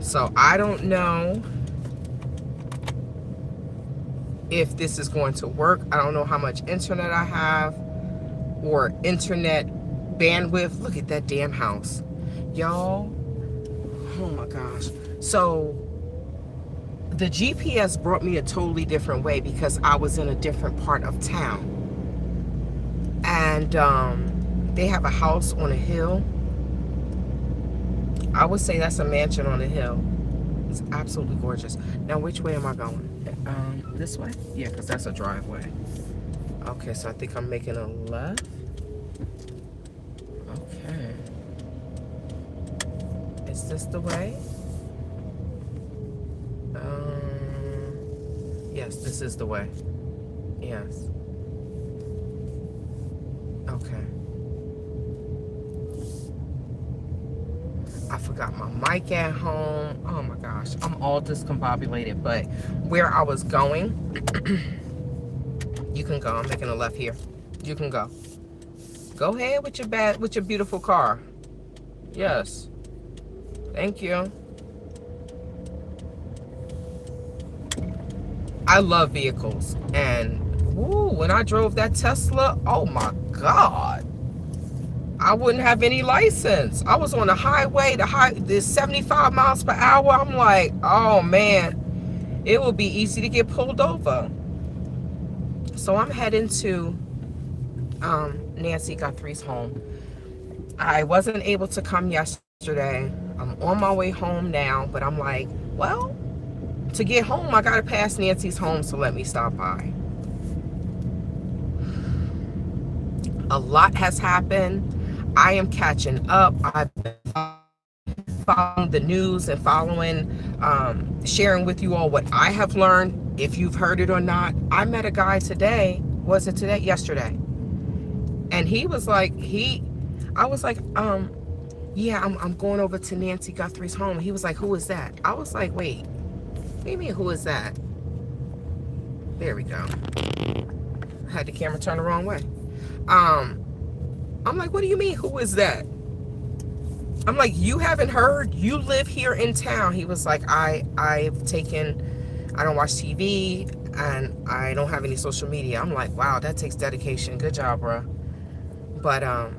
So I don't know if this is going to work. I don't know how much internet I have or internet bandwidth. Look at that damn house, y'all. Oh my gosh. So the GPS brought me a totally different way because I was in a different part of town. And they have a house on a hill. I would say that's a mansion on a hill. It's absolutely gorgeous. Now, which way am I going? This way? Yeah, because that's a driveway. Okay, so I think I'm making a left. Okay. Is this the way? Yes, this is the way. Yes. Okay. I forgot my mic at home. Oh my gosh, I'm all discombobulated. But where I was going, you can go. I'm making a left here. You can go. Go ahead with your beautiful car. Yes. Thank you. I love vehicles, and woo, when I drove that Tesla, oh my God. I wouldn't have any license. I was on the highway, the 75 miles per hour. I'm like, oh man, it would be easy to get pulled over. So I'm heading to Nancy Guthrie's home. I wasn't able to come yesterday. I'm on my way home now, but I'm like, well, to get home, I gotta pass Nancy's home, so let me stop by. A lot has happened. I am catching up. I've been following the news and sharing with you all what I have learned, if you've heard it or not. I met a guy today. Was it today? Yesterday. And he was like, I was like, yeah, I'm going over to Nancy Guthrie's home. He was like, who is that? I was like, wait, what do you mean, who is that? There we go. I had the camera turned the wrong way. I'm like, what do you mean, who is that? I'm like, you haven't heard? You live here in town. He was like, I don't watch TV and I don't have any social media. I'm like, wow, that takes dedication. Good job, bro. But I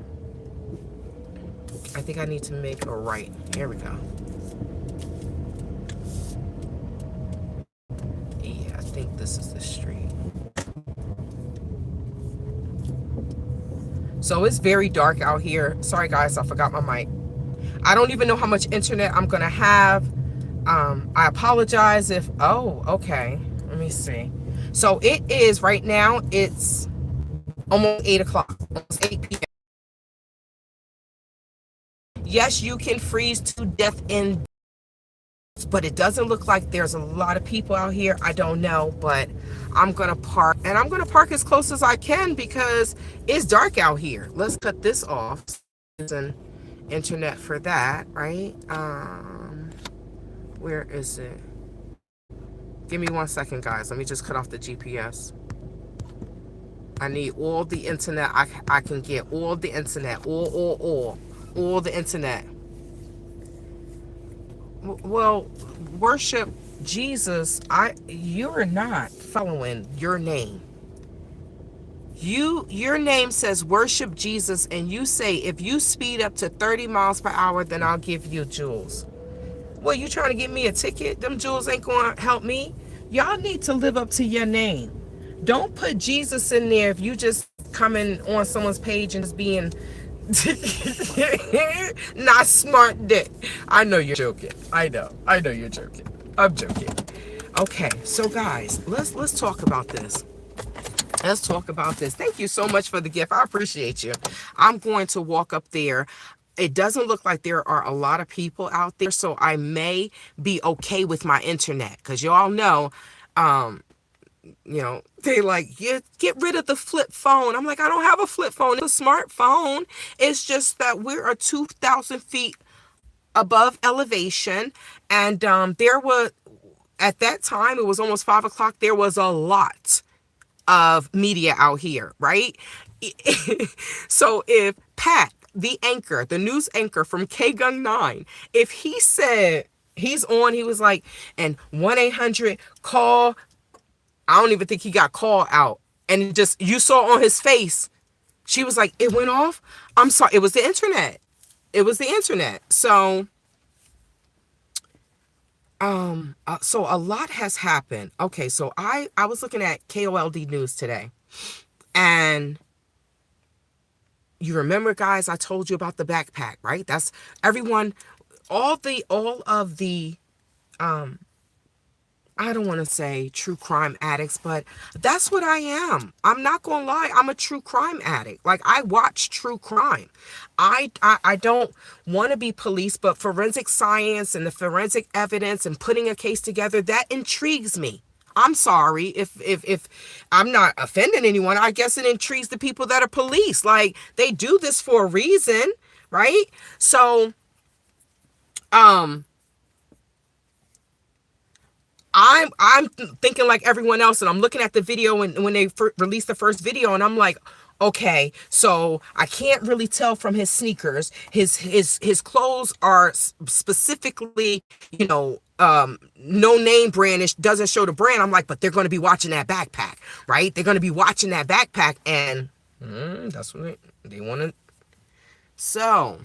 think I need to make a right. Here we go. Yeah, I think this is the street. So it's very dark out here. Sorry guys, I forgot my mic. I don't even know how much internet I'm gonna have. I apologize if, oh, okay. Let me see. So it is right now, it's almost 8 o'clock, almost 8 p.m. Yes, you can freeze to death in, but it doesn't look like there's a lot of people out here. I don't know, but I'm gonna park, and I'm gonna park as close as I can because it's dark out here. Let's cut this off. There's an internet for that, right? Where is it? Give me 1 second, guys. Let me just cut off the GPS. I need all the internet I can get. All the internet. All the internet. Well, worship Jesus. You're not following your name. Your name says worship Jesus, and you say if you speed up to 30 miles per hour, then I'll give you jewels. Well, you trying to get me a ticket? Them jewels ain't going to help me. Y'all need to live up to your name. Don't put Jesus in there if you just coming on someone's page and just being not smart dick. I know you're joking. I know you're joking. I'm joking. Okay, so guys, let's talk about this. Let's talk about this. Thank you so much for the gift. I appreciate you. I'm going to walk up there. It doesn't look like there are a lot of people out there, so I may be okay with my internet, because y'all know, they like, get rid of the flip phone. I'm like, I don't have a flip phone. It's a smartphone. It's just that we're 2,000 feet above elevation, and there was, at that time, it was almost 5 o'clock. There was a lot of media out here, right? So if Pat, the anchor, the news anchor from K Gung 9, if he said He's on. He was like, and 1-800 call. I don't even think he got call out. And it just, you saw on his face, she was like, it went off. I'm sorry. It was the internet. It was the internet. So a lot has happened. Okay, so I was looking at KOLD News today, and you remember, guys, I told you about the backpack, right? That's everyone, all of the um I don't want to say true crime addicts, but that's what I am. I'm not going to lie. I'm a true crime addict. Like, I watch true crime. I don't want to be police, but forensic science and the forensic evidence and putting a case together, that intrigues me. I'm sorry if I'm not offending anyone. I guess it intrigues the people that are police. Like, they do this for a reason, right? So, um, I'm thinking like everyone else, and I'm looking at the video when they released the first video, and I'm like, okay, so I can't really tell from his sneakers. His clothes are specifically, no name brandish, doesn't show the brand. I'm like, but they're going to be watching that backpack, right? They're going to be watching that backpack, and that's what they want to. So,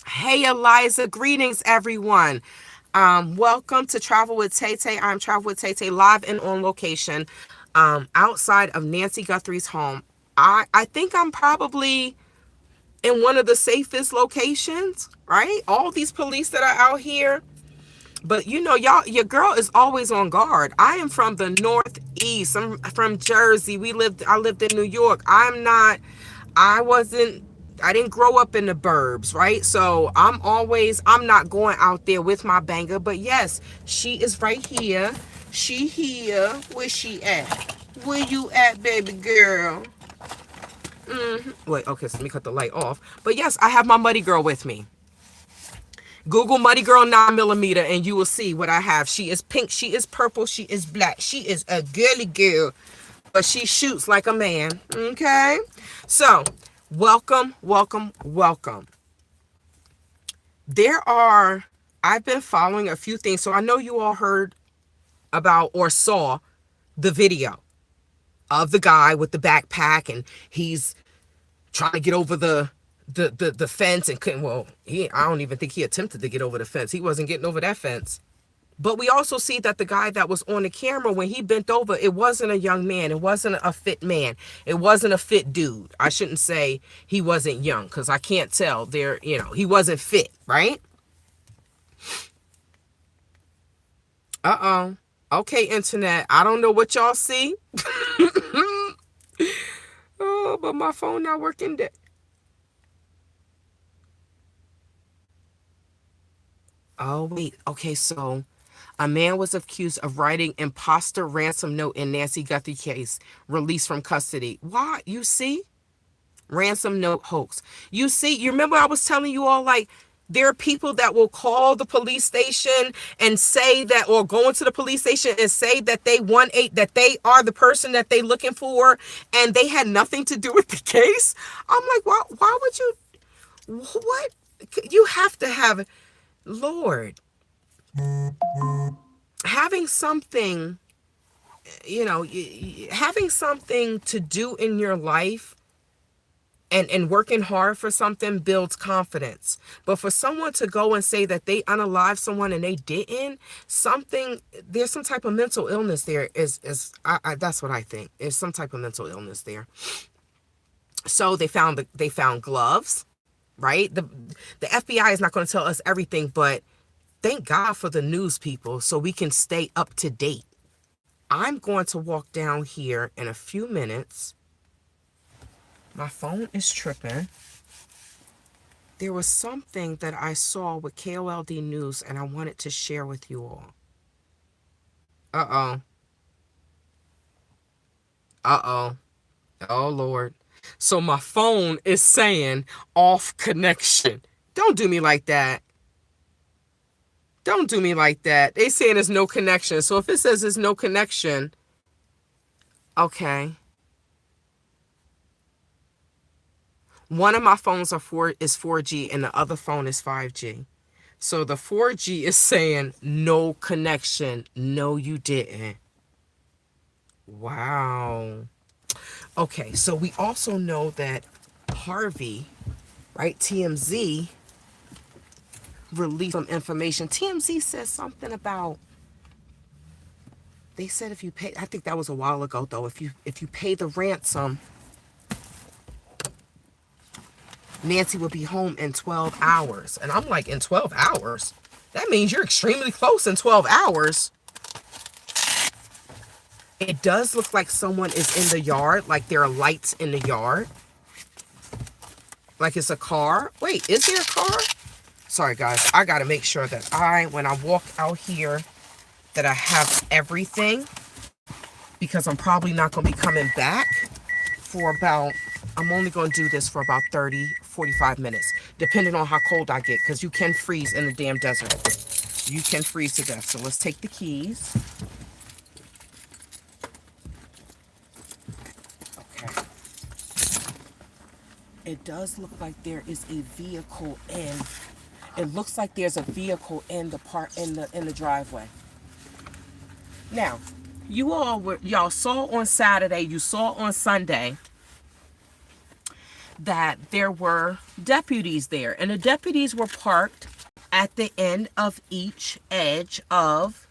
hey, Eliza, greetings, everyone. Welcome to Travel with Tay Tay. I'm Travel with Tay Tay, live and on location, outside of Nancy Guthrie's home. I think I'm probably in one of the safest locations, right? All these police that are out here. But y'all, your girl is always on guard. I am from the Northeast. I'm from Jersey. I lived in New York. I wasn't, I didn't grow up in the burbs, right? So I'm not going out there with my banger. But yes, she is right here. She here. Where she at? Where you at, baby girl? Wait, okay, so let me cut the light off. But yes, I have my Muddy Girl with me. Google Muddy Girl 9mm and you will see what I have. She is pink, she is purple, she is black. She is a girly girl, but she shoots like a man. Okay? So, welcome, welcome, welcome. I've been following a few things. So I know you all heard about or saw the video of the guy with the backpack, and he's trying to get over the fence and couldn't. Well, I don't even think he attempted to get over the fence. He wasn't getting over that fence. But we also see that the guy that was on the camera, when he bent over, it wasn't a young man. It wasn't a fit man. It wasn't a fit dude. I shouldn't say he wasn't young, because I can't tell. He wasn't fit, right? Uh-oh. Okay, internet. I don't know what y'all see. Oh, but my phone not working. Oh, wait. Okay, so a man was accused of writing imposter ransom note in Nancy Guthrie case, released from custody. Why? You see? Ransom note hoax. You remember I was telling you all, like, there are people that will call the police station and say that, or go into the police station and say that that they are the person that they looking for, and they had nothing to do with the case. I'm like, why would you, what? You have to have, Lord, having something, having something to do in your life and working hard for something builds confidence. But for someone to go and say that they unalived someone and they didn't, there's some type of mental illness there. That's what I think. There's some type of mental illness there. So they found gloves, right? The FBI is not going to tell us everything, but thank God for the news people, so we can stay up to date. I'm going to walk down here in a few minutes. My phone is tripping. There was something that I saw with KOLD News, and I wanted to share with you all. Uh-oh. Uh-oh. Oh, Lord. So my phone is saying off connection. Don't do me like that. Don't do me like that. They saying there's no connection. So if it says there's no connection, okay. One of my phones is 4G and the other phone is 5G. So the 4G is saying no connection. No, you didn't. Wow. Okay, so we also know that Harvey, right, TMZ, released some information. TMZ says something about, they said if you pay, I think that was a while ago though, if you pay the ransom, Nancy will be home in 12 hours. And I'm like, in 12 hours? That means you're extremely close in 12 hours. It does look like someone is in the yard, like there are lights in the yard. Like it's a car. Wait, is there a car? Sorry guys, I gotta make sure that when I walk out here, that I have everything, because I'm probably not gonna be coming back for about, I'm only gonna do this for about 30, 45 minutes, depending on how cold I get, because you can freeze in the damn desert. You can freeze to death. So let's take the keys. Okay. It does look like there is a vehicle in. It looks like there's a vehicle in the driveway. Now, y'all saw on Saturday, you saw on Sunday that there were deputies there, and the deputies were parked at the end of each edge of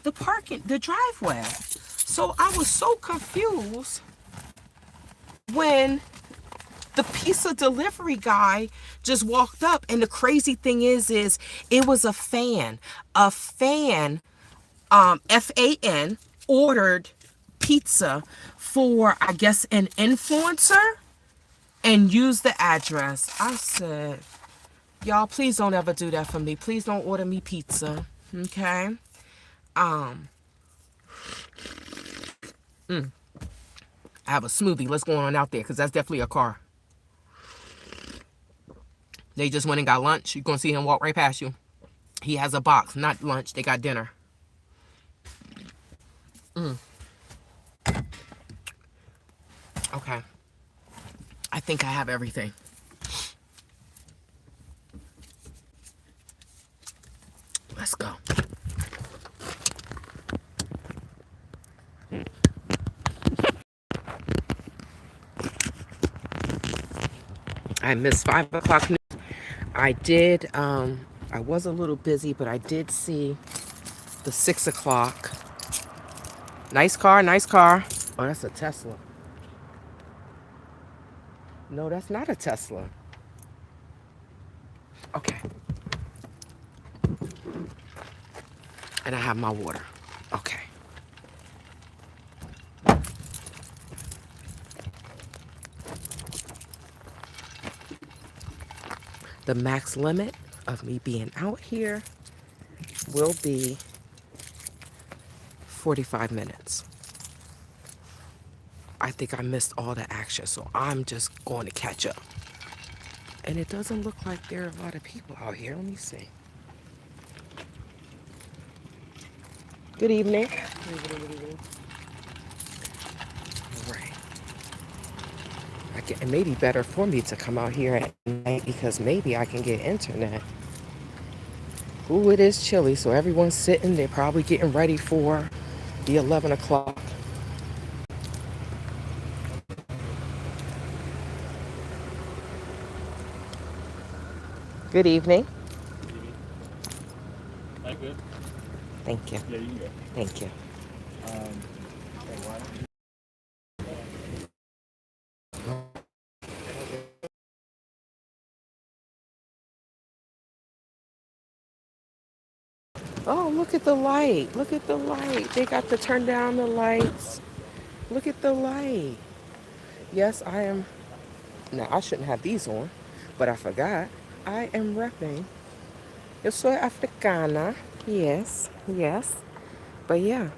the driveway. So I was so confused when the pizza delivery guy just walked up, and the crazy thing is it was a fan, FAN, ordered pizza for, I guess, an influencer and used the address. I said, y'all, please don't ever do that for me. Please don't order me pizza. Okay? I have a smoothie. Let's go on out there, because that's definitely a car. They just went and got lunch. You're going to see him walk right past you. He has a box, not lunch. They got dinner. Okay. I think I have everything. Let's go. I missed 5 o'clock news. I did, I was a little busy, but I did see the 6 o'clock. Nice car, nice car. Oh, that's a Tesla. No, that's not a Tesla. Okay. And I have my water. Okay. The max limit of me being out here will be 45 minutes. I think I missed all the action, so I'm just going to catch up. And it doesn't look like there are a lot of people out here. Let me see. Good evening. Right. It may be better for me to come out here at night, because maybe I can get internet. Ooh, it is chilly, so everyone's sitting. They're probably getting ready for the 11 o'clock. Good evening. That good? Thank you. Yeah, you can go. Thank you. Oh, look at the light. Look at the light. They got to turn down the lights. Look at the light. Yes, I am. Now, I shouldn't have these on, but I forgot. I am repping. Yo soy africana. Yes, yes. But yeah,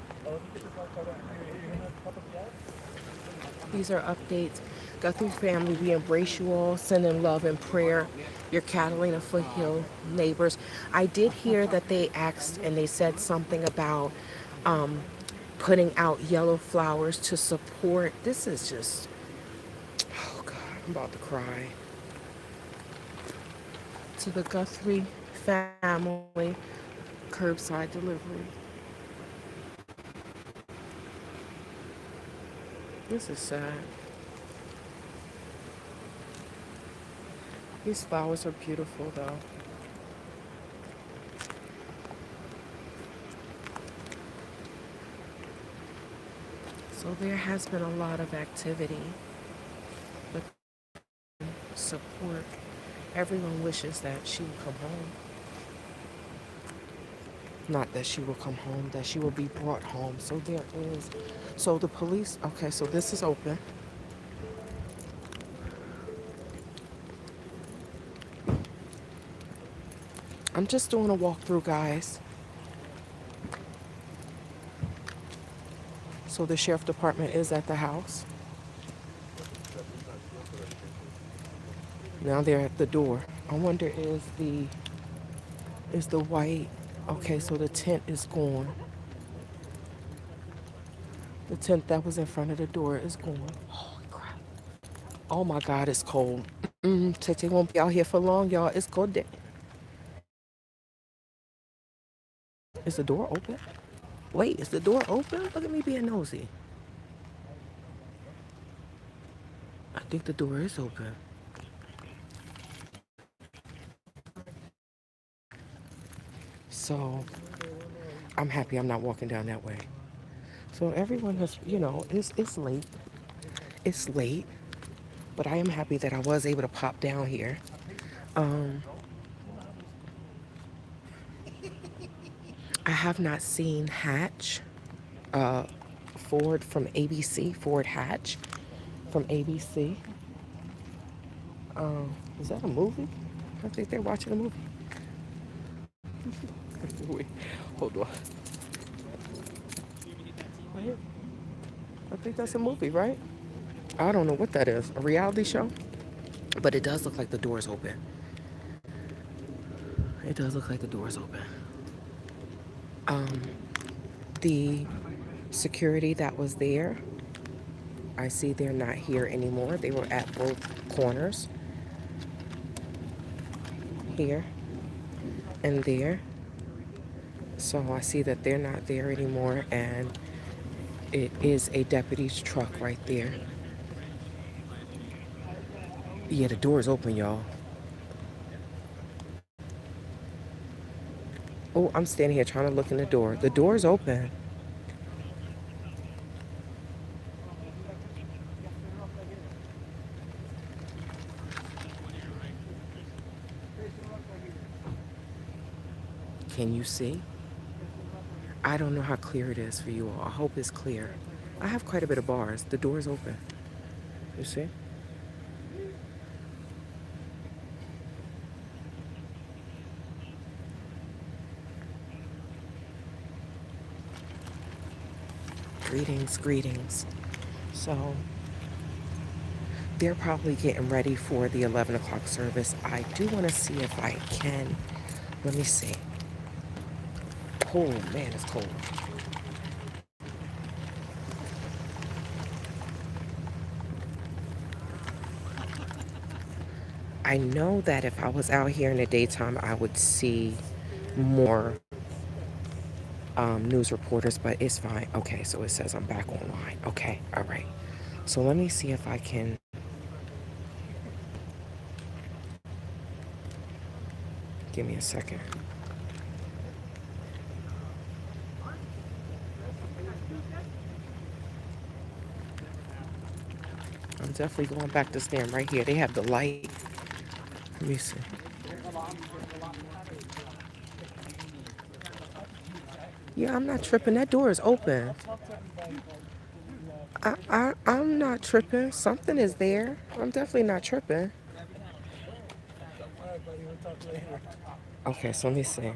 these are updates. Guthrie family, we embrace you all. Sending love and prayer. Your Catalina Foothill neighbors. I did hear that they asked and they said something about putting out yellow flowers to support. This is just, oh God, I'm about to cry. to the Guthrie family curbside delivery. This is sad. These flowers are beautiful though. So there has been a lot of activity, but support. Everyone wishes that she would come home. Not that she will come home, that she will be brought home. So there is. So the police, okay, so this is open. I'm just doing a walkthrough, guys. So the sheriff department is at the house. Now they're at the door. I wonder is the white, okay, so the tent is gone. The tent that was in front of the door is gone. Holy crap. Oh my God, it's cold. Tete won't be out here for long, y'all. It's cold day. Is the door open? Wait, is the door open? Look at me being nosy. I think the door is open. So I'm happy I'm not walking down that way. So everyone has, it's late. It's late, but I am happy that I was able to pop down here. Um, I have not seen Hatch, uh, Ford from ABC, Ford Hatch from ABC. Is that a movie? I think they're watching a movie. Wait, hold on. Wait, I think that's a movie, right? I don't know what that is. A reality show? But it does look like the door's open. It does look like the door's open. Um, the security that was there, I see they're not here anymore. They were at both corners. Here and there. So I see that they're not there anymore, and it is a deputy's truck right there. Yeah, the door is open, y'all. Oh, I'm standing here trying to look in the door. The door is open. Can you see? I don't know how clear it is for you all. I hope it's clear. I have quite a bit of bars. The door is open. You see? Greetings, greetings. So they're probably getting ready for the 11 o'clock service. I do want to see if I can. Let me see. Oh man, it's cold. I know that if I was out here in the daytime, I would see more news reporters, but it's fine. Okay, so it says I'm back online. Okay, all right. So let me see if I can. Give me a second. I'm definitely going back to stand right here. They have the light. Let me see. Yeah, I'm not tripping. That door is open. I'm not tripping. Something is there. I'm definitely not tripping. Okay, so let me see.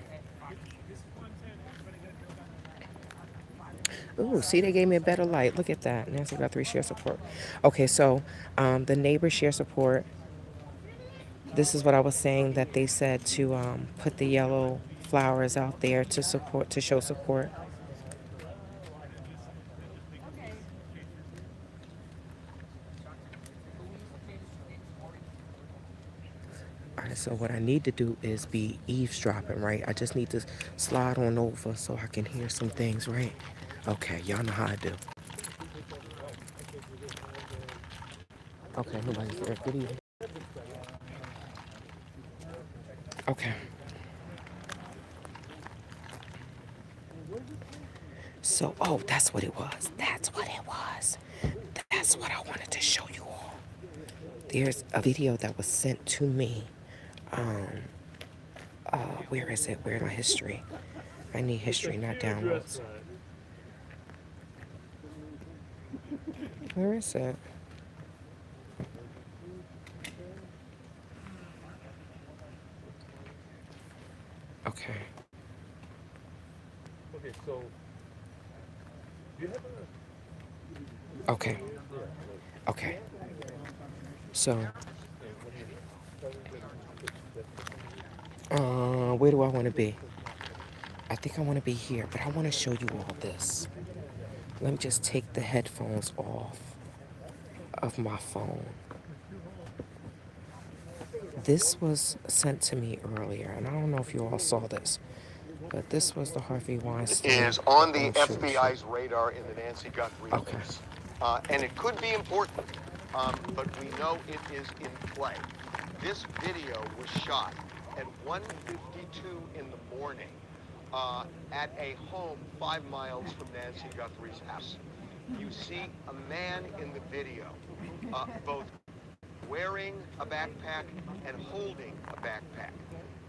Ooh, see, they gave me a better light. Look at that. Nancy Guthrie share support. Okay, so the neighbors share support. This is what I was saying that they said to put the yellow flowers out there to support, to show support. Alright, so what I need to do is be eavesdropping, right? I just need to slide on over so I can hear some things, right? Okay, y'all know how I do. Okay, nobody's there. Good evening. Okay. So, oh, that's what it was. That's what it was. That's what I wanted to show you all. There's a video that was sent to me. Um, where is it? Where's my history? I need history, not downloads. Where is it? Okay. Okay. Okay. So, where do I want to be? I think I want to be here, but I want to show you all this. Let me just take the headphones off of my phone. This was sent to me earlier, and I don't know if you all saw this, but this was the Harvey Weinstein. Is on the FBI's radar in the Nancy Guthrie case. And it could be important, but we know it is in play. This video was shot at 1:52 in the morning at a home 5 miles from Nancy Guthrie's house. You see a man in the video, both wearing a backpack and holding a backpack.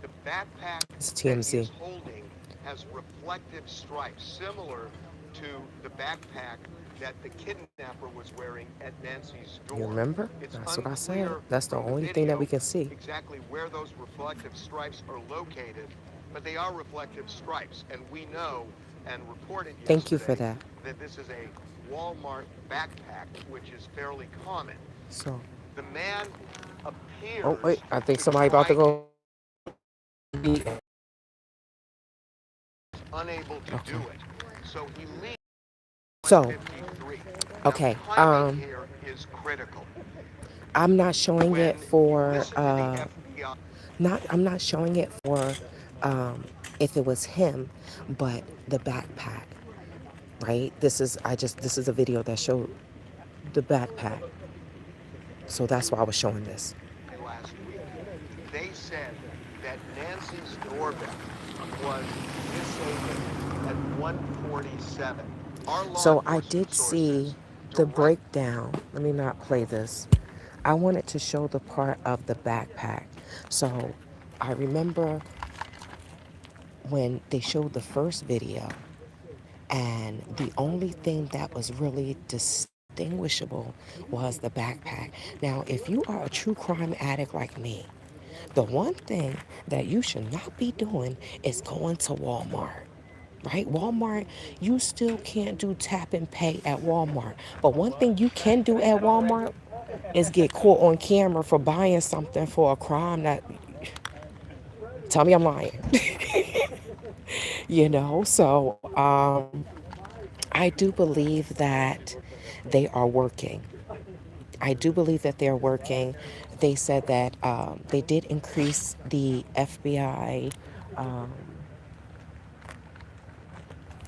The backpack that he is holding has reflective stripes similar to the backpack that the kidnapper was wearing at Nancy's door. You remember? That's what I said. That's the only thing that we can see. Exactly where those reflective stripes are located, but they are reflective stripes, and we know and reported yesterday. Thank you for that. That this is a Walmart backpack, which is fairly common. So the man appears. Oh wait, I think somebody about to go. Unable to do it, so he leaves. So, okay, here is critical. I'm not showing it for I'm not showing it for if it was him, but the backpack, right? This is a video that showed the backpack. So that's why I was showing this. Last week, they said that Nancy's doorbell was disabled at 1:47. So I did see the breakdown. Let me not play this. I wanted to show the part of the backpack. So I remember when they showed the first video, and the only thing that was really distinguishable was the backpack. Now, if you are a true crime addict like me, the one thing that you should not be doing is going to Walmart. Right? Walmart, you still can't do tap and pay at Walmart. But one thing you can do at Walmart is get caught on camera for buying something for a crime that, tell me I'm lying. So I do believe that they are working. I do believe that they're working. They said that they did increase the FBI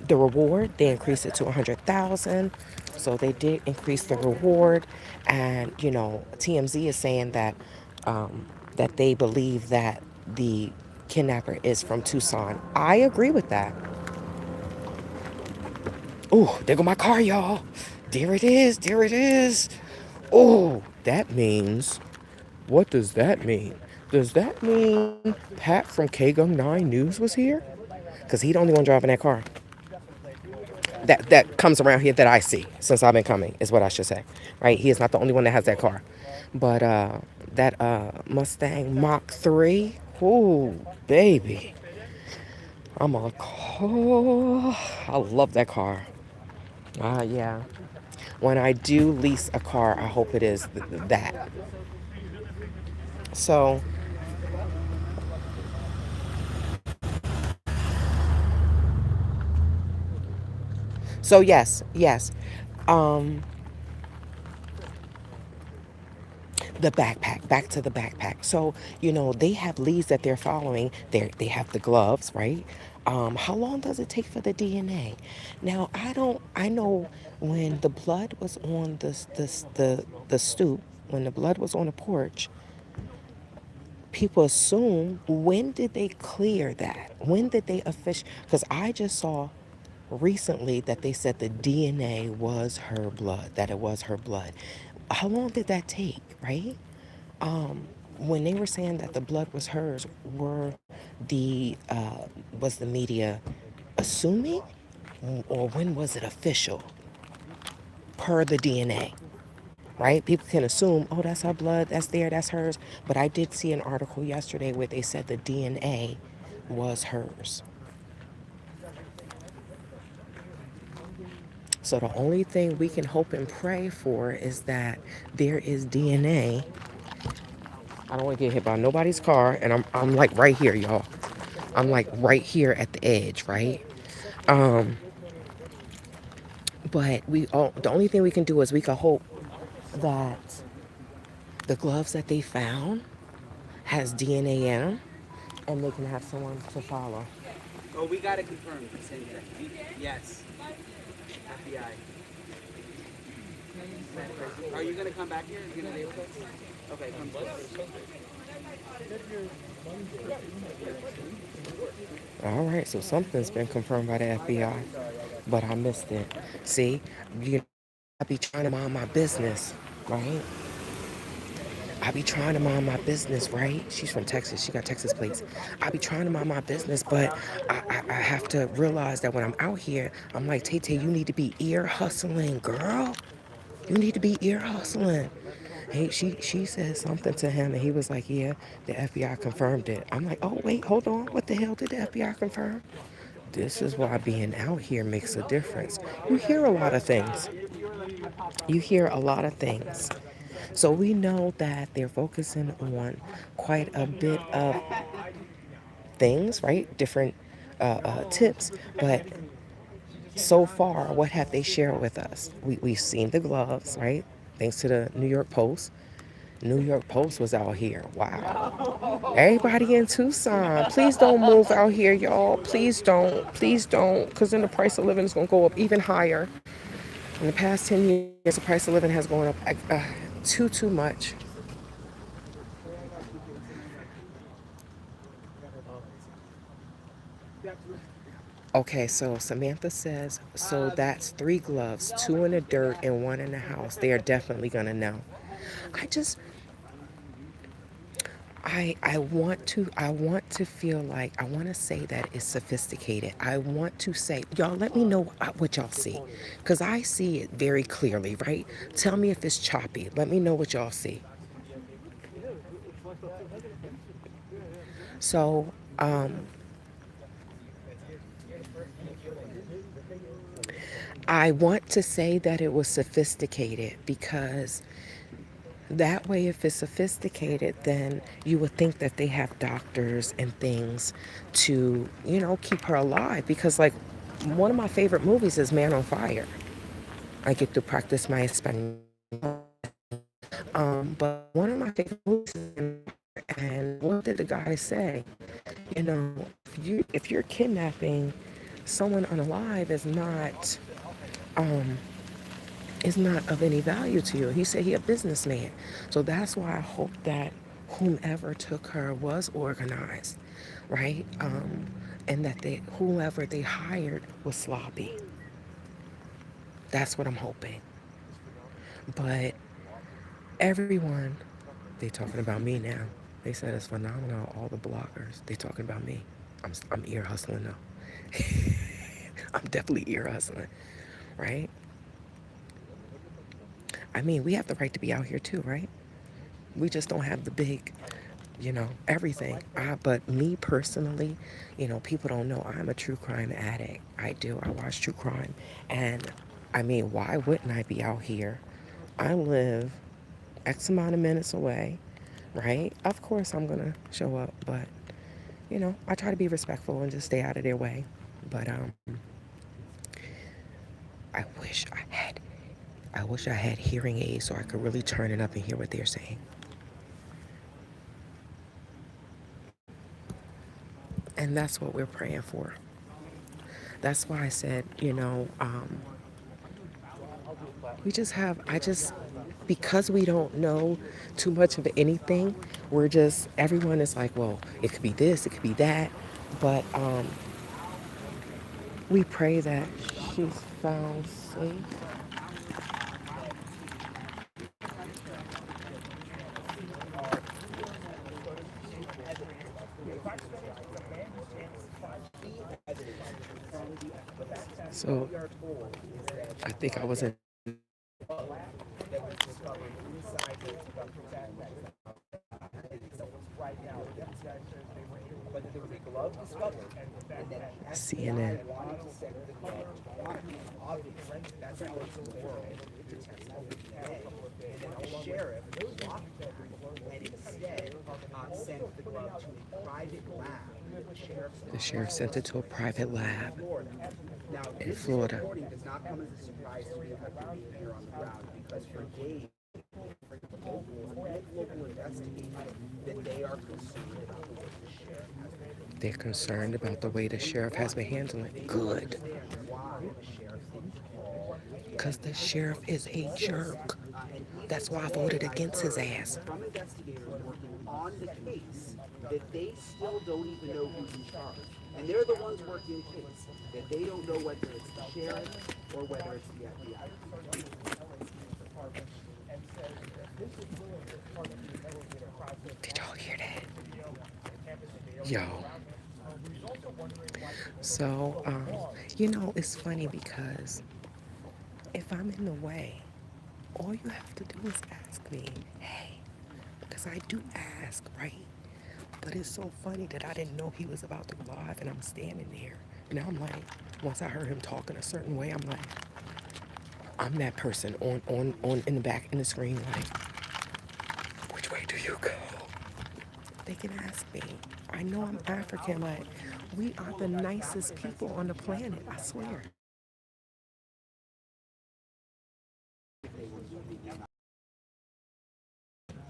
the reward. They increased it to 100,000. So they did increase the reward, and TMZ is saying that that they believe that the kidnapper is from Tucson. I agree with that. Oh, there go my car, y'all. There it is. There it is. Oh, that means. What does that mean? Does that mean Pat from K-Gung 9 News was here? Because he the only one driving that car. That comes around here that I see since I've been coming, is what I should say. Right? He is not the only one that has that car. But that Mustang Mach 3, ooh, baby. I love that car. Yeah. When I do lease a car, I hope it is that. So yes. The backpack, back to the backpack. So, they have leads that they're following. They have the gloves, right? How long does it take for the DNA? Now, I know when the blood was on the stoop, when the blood was on the porch, people assume, when did they clear that? When did they official? Because I just saw recently that they said the DNA was her blood, that it was her blood. How long did that take, right? When they were saying that the blood was hers, was the media assuming, or when was it official per the DNA? Right? People can assume, oh, that's her blood, that's there, that's hers. But I did see an article yesterday where they said the DNA was hers. So the only thing we can hope and pray for is that there is DNA. I don't want to get hit by nobody's car, and I'm like right here, y'all. I'm like right here at the edge, right? Um, but the only thing we can do is we can hope that the gloves that they found has DNA in them, and they can have someone to follow. Oh, we got to confirm. Yes. FBI. Are you going to come back here? Are you going to be with us? Okay, come close. All right, so something's been confirmed by the FBI, but I missed it. See, I be trying to mind my business, right? I be trying to mind my business, right? She's from Texas. She got Texas plates. I be trying to mind my business, but I have to realize that when I'm out here, I'm like, Tay Tay, you need to be ear hustling, girl. You need to be ear hustling. She said something to him, and he was like, yeah, the FBI confirmed it. I'm like, oh, wait, hold on. What the hell did the FBI confirm? This is why being out here makes a difference. You hear a lot of things. You hear a lot of things. So we know that they're focusing on quite a bit of things, right? Different tips. But so far, what have they shared with us? We've seen the gloves, right? Thanks to the New York Post. New York Post was out here. Wow. Everybody in Tucson, please don't move out here, y'all. Please don't. Please don't. Because then the price of living is going to go up even higher. In the past 10 years, the price of living has gone up too much. Okay, so Samantha says, so that's three gloves, two in the dirt and one in the house. They are definitely going to know. I just, I want to feel like, I want to say that it's sophisticated. I want to say, y'all, let me know what y'all see, because I see it very clearly, right? Tell me if it's choppy. Let me know what y'all see. So, I want to say that it was sophisticated because that way, if it's sophisticated, then you would think that they have doctors and things to, keep her alive. Because, like, one of my favorite movies is Man on Fire. I get to practice my Spanish. But one of my favorite movies is Man on Fire. And what did the guy say? If you're kidnapping someone unalive um, is not of any value to you. He said he a businessman. So that's why I hope that whomever took her was organized, right? And that whoever they hired was sloppy. That's what I'm hoping. But everyone, they talking about me now. They said it's phenomenal. All the bloggers, they talking about me. I'm ear hustling though. I'm definitely ear hustling, right? I mean, we have the right to be out here too, right? We just don't have the big, everything. But me personally, people don't know I'm a true crime addict. I do. I watch true crime. And I mean, why wouldn't I be out here? I live X amount of minutes away, right? Of course I'm going to show up, but, I try to be respectful and just stay out of their way. But I wish I had I wish I had hearing aids so I could really turn it up and hear what they're saying. And that's what we're praying for. That's why I said, we just have, because we don't know too much of anything, everyone is like, well, it could be this, it could be that. But we pray that she's found safe. So I think I was in. CNN. The sheriff sent it to a private lab in Florida. Does not come as a surprise to you after being here on the ground, because for days, local investigators, that they are concerned about the way the sheriff has been. They're concerned about the way the sheriff has been handling it. Good. Because the sheriff is a jerk. That's why I voted against his ass. Some investigators working on the case that they still don't even know who's in charge. And they're the ones working the case, that they don't know whether it's the sheriff or whether it's the FBI. Did y'all hear that? Yo. So, it's funny because if I'm in the way, all you have to do is ask me, hey, because I do ask, right? But it's so funny that I didn't know he was about to go live and I'm standing there. And I'm like, once I heard him talking a certain way, I'm like, I'm that person on in the back in the screen, like, which way do you go? They can ask me. I know I'm African, like, we are the nicest people on the planet, I swear.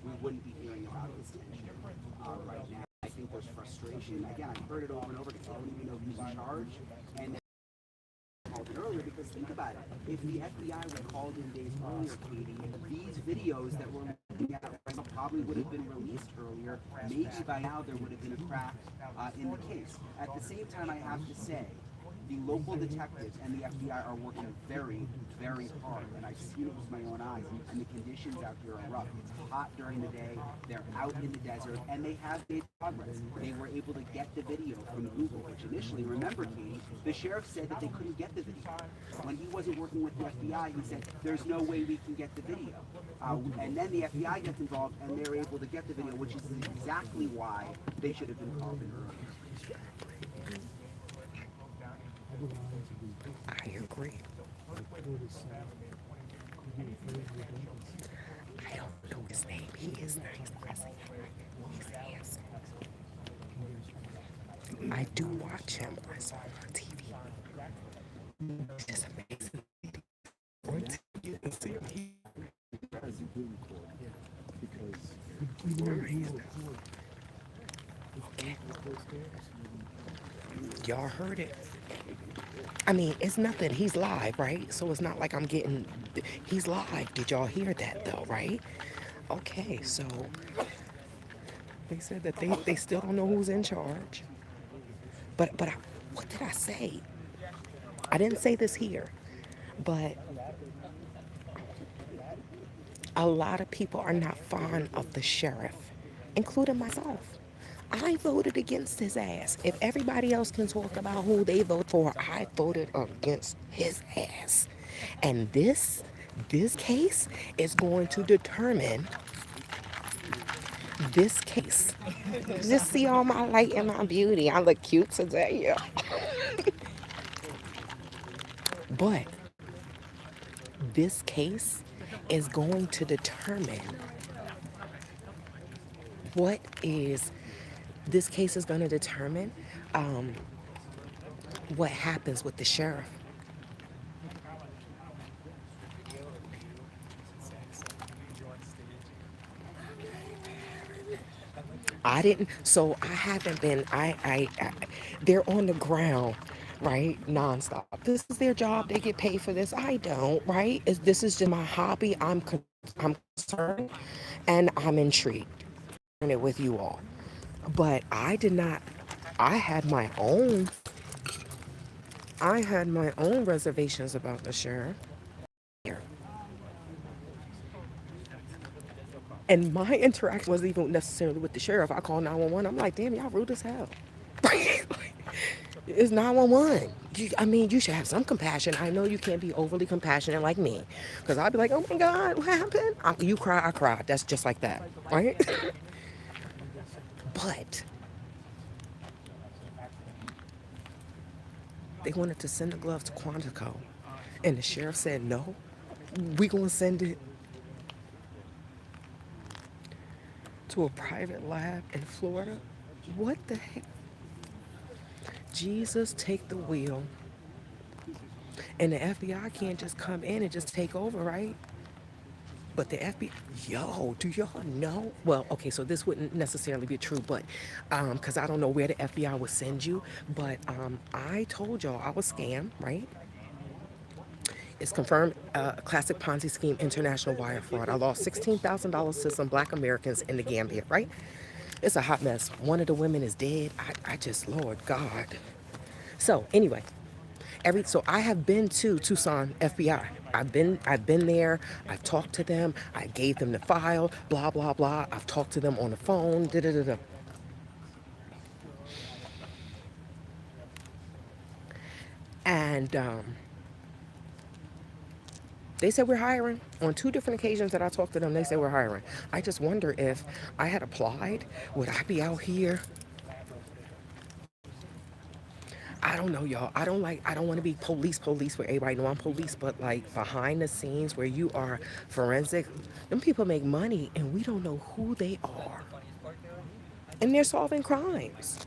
We wouldn't be hearing about this tension right now. I think there's frustration. Again, I've heard it over and over because they don't even know who's in charge. And called it earlier, because think about it. If the FBI were called in days earlier, Katie, these videos that we're looking at probably would have been released earlier. Maybe by now there would have been a crack in the case. At the same time, I have to say, the local detectives and the FBI are working very, very hard, and I've seen it with my own eyes, and the conditions out here are rough. It's hot during the day, they're out in the desert, and they have made progress. They were able to get the video from Google, which initially, remember, Katie, the sheriff said that they couldn't get the video. When he wasn't working with the FBI, he said, there's no way we can get the video. And then the FBI gets involved, and they're able to get the video, which is exactly why they should have been called in earlier. I agree. I don't know his name. He is nice. He's handsome. I do watch him. I saw him on TV. It's just amazing. Okay. Y'all heard it. I mean, it's nothing. He's live, right? So it's not like I'm getting. He's live. Did y'all hear that though, right? Okay, so they said that they still don't know who's in charge. But what did I say? I didn't say this here, but a lot of people are not fond of the sheriff, including myself. I voted against his ass. If everybody else can talk about who they vote for, I voted against his ass. And this case is going to determine this case. Just see all my light and my beauty. I look cute today, yeah. But this case is going to determine this case is going to determine what happens with the sheriff. I didn't, so I haven't been, they're on the ground, right? Nonstop. This is their job. They get paid for this. I don't, right? This is just my hobby. I'm concerned and I'm intrigued it with you all. But I did not, I had my own, I had my own reservations about the sheriff. And my interaction wasn't even necessarily with the sheriff. I called 911. I'm like, damn, y'all rude as hell. It's 911. I mean, you should have some compassion. I know you can't be overly compassionate like me. Because I'd be like, oh my God, what happened? You cry, I cry. That's just like that. Right? But they wanted to send the gloves to Quantico. And the sheriff said, no, we going to send it to a private lab in Florida. What the heck? Jesus, take the wheel. And the FBI can't just come in and just take over, right? But the FBI, yo, do y'all know? Well, okay, so this wouldn't necessarily be true, but because I don't know where the FBI would send you, but I told y'all I was scammed, right? It's confirmed classic Ponzi scheme, international wire fraud. I lost $16,000 to some black Americans in the Gambia, right? It's a hot mess. One of the women is dead. I just, Lord God. So anyway, so I have been to Tucson FBI. I've been there. I've talked to them. I gave them the file. Blah blah blah. I've talked to them on the phone. Da da da da. And they said we're hiring. On two different occasions that I talked to them, they said we're hiring. I just wonder if I had applied, would I be out here? I don't know, y'all. I don't want to be police where everybody know I'm police, but like behind the scenes where you are forensic, them people make money and we don't know who they are. And they're solving crimes,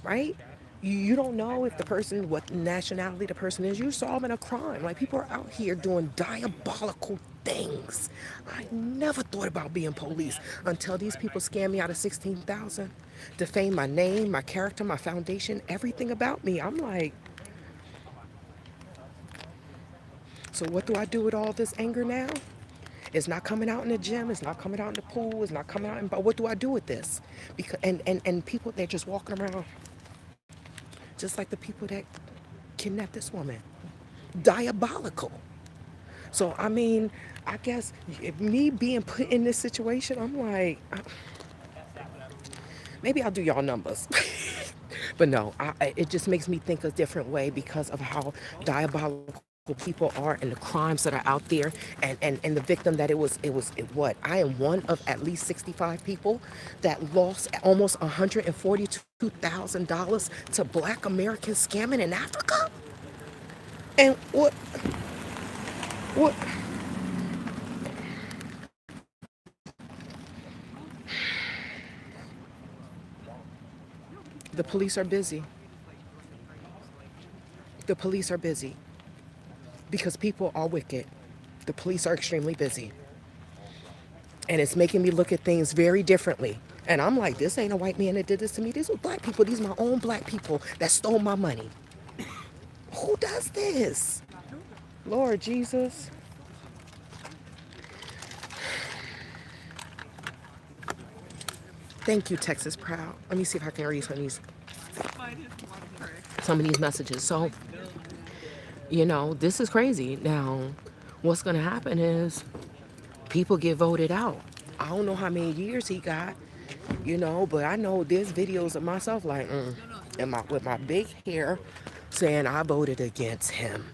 right? You don't know if the person, what nationality the person is. You're solving a crime. Like people are out here doing diabolical things. I never thought about being police until these people scam me out of 16,000, defame my name, my character, my foundation, everything about me. I'm like, so what do I do with all this anger now? It's not coming out in the gym. It's not coming out in the pool. It's not coming out in. But what do I do with this? Because and people, they're just walking around, just like the people that kidnapped this woman. Diabolical. So I mean, I guess me being put in this situation, I'm like, maybe I'll do y'all numbers. But no, it just makes me think a different way because of how diabolical people are and the crimes that are out there and the victim that what I am one of at least 65 people that lost almost $142,000 to black Americans scamming in Africa. And what the police are busy. The police are busy because people are wicked. The police are extremely busy. And it's making me look at things very differently. And I'm like, this ain't a white man that did this to me. These are black people. These are my own black people that stole my money. Who does this? Lord Jesus. Thank you, Texas Proud. Let me see if I can read some of these messages. So, this is crazy. Now, what's going to happen is people get voted out. I don't know how many years he got, but I know there's videos of myself like, with my big hair saying I voted against him.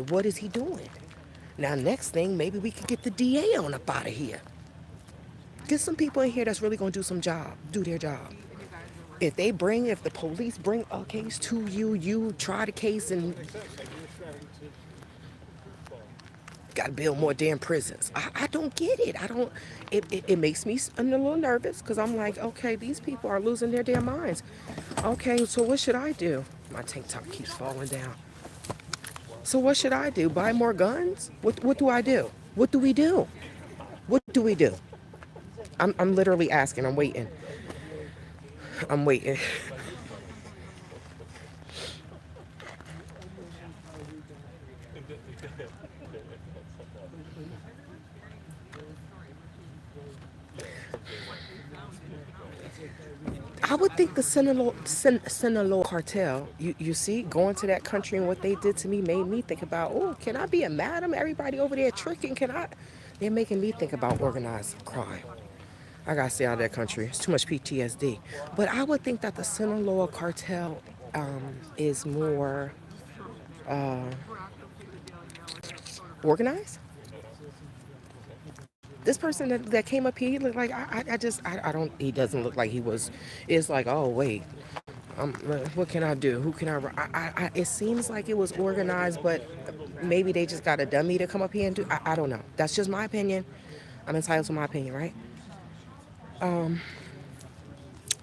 What is he doing? Now, next thing, maybe we could get the DA on up out of here. Get some people in here that's really going to do their job. If the police bring a case to you, you try the case and got to build more damn prisons. I don't get it. It makes me a little nervous because I'm like, okay, these people are losing their damn minds. Okay, so what should I do? My tank top keeps falling down. So what should I do? Buy more guns? What do I do? What do we do? What do we do? I'm literally asking. I'm waiting. I'm waiting. I would think the Sinaloa cartel, you see, going to that country and what they did to me made me think about, oh, can I be a madam? Everybody over there tricking, can I? They're making me think about organized crime. I gotta stay out of that country. It's too much PTSD. But I would think that the Sinaloa cartel is more organized. This person that came up here, he looked like I don't. He doesn't look like he was. It's like, oh wait, what can I do? Who can it seems like it was organized, but maybe they just got a dummy to come up here and do. I don't know. That's just my opinion. I'm entitled to my opinion, right?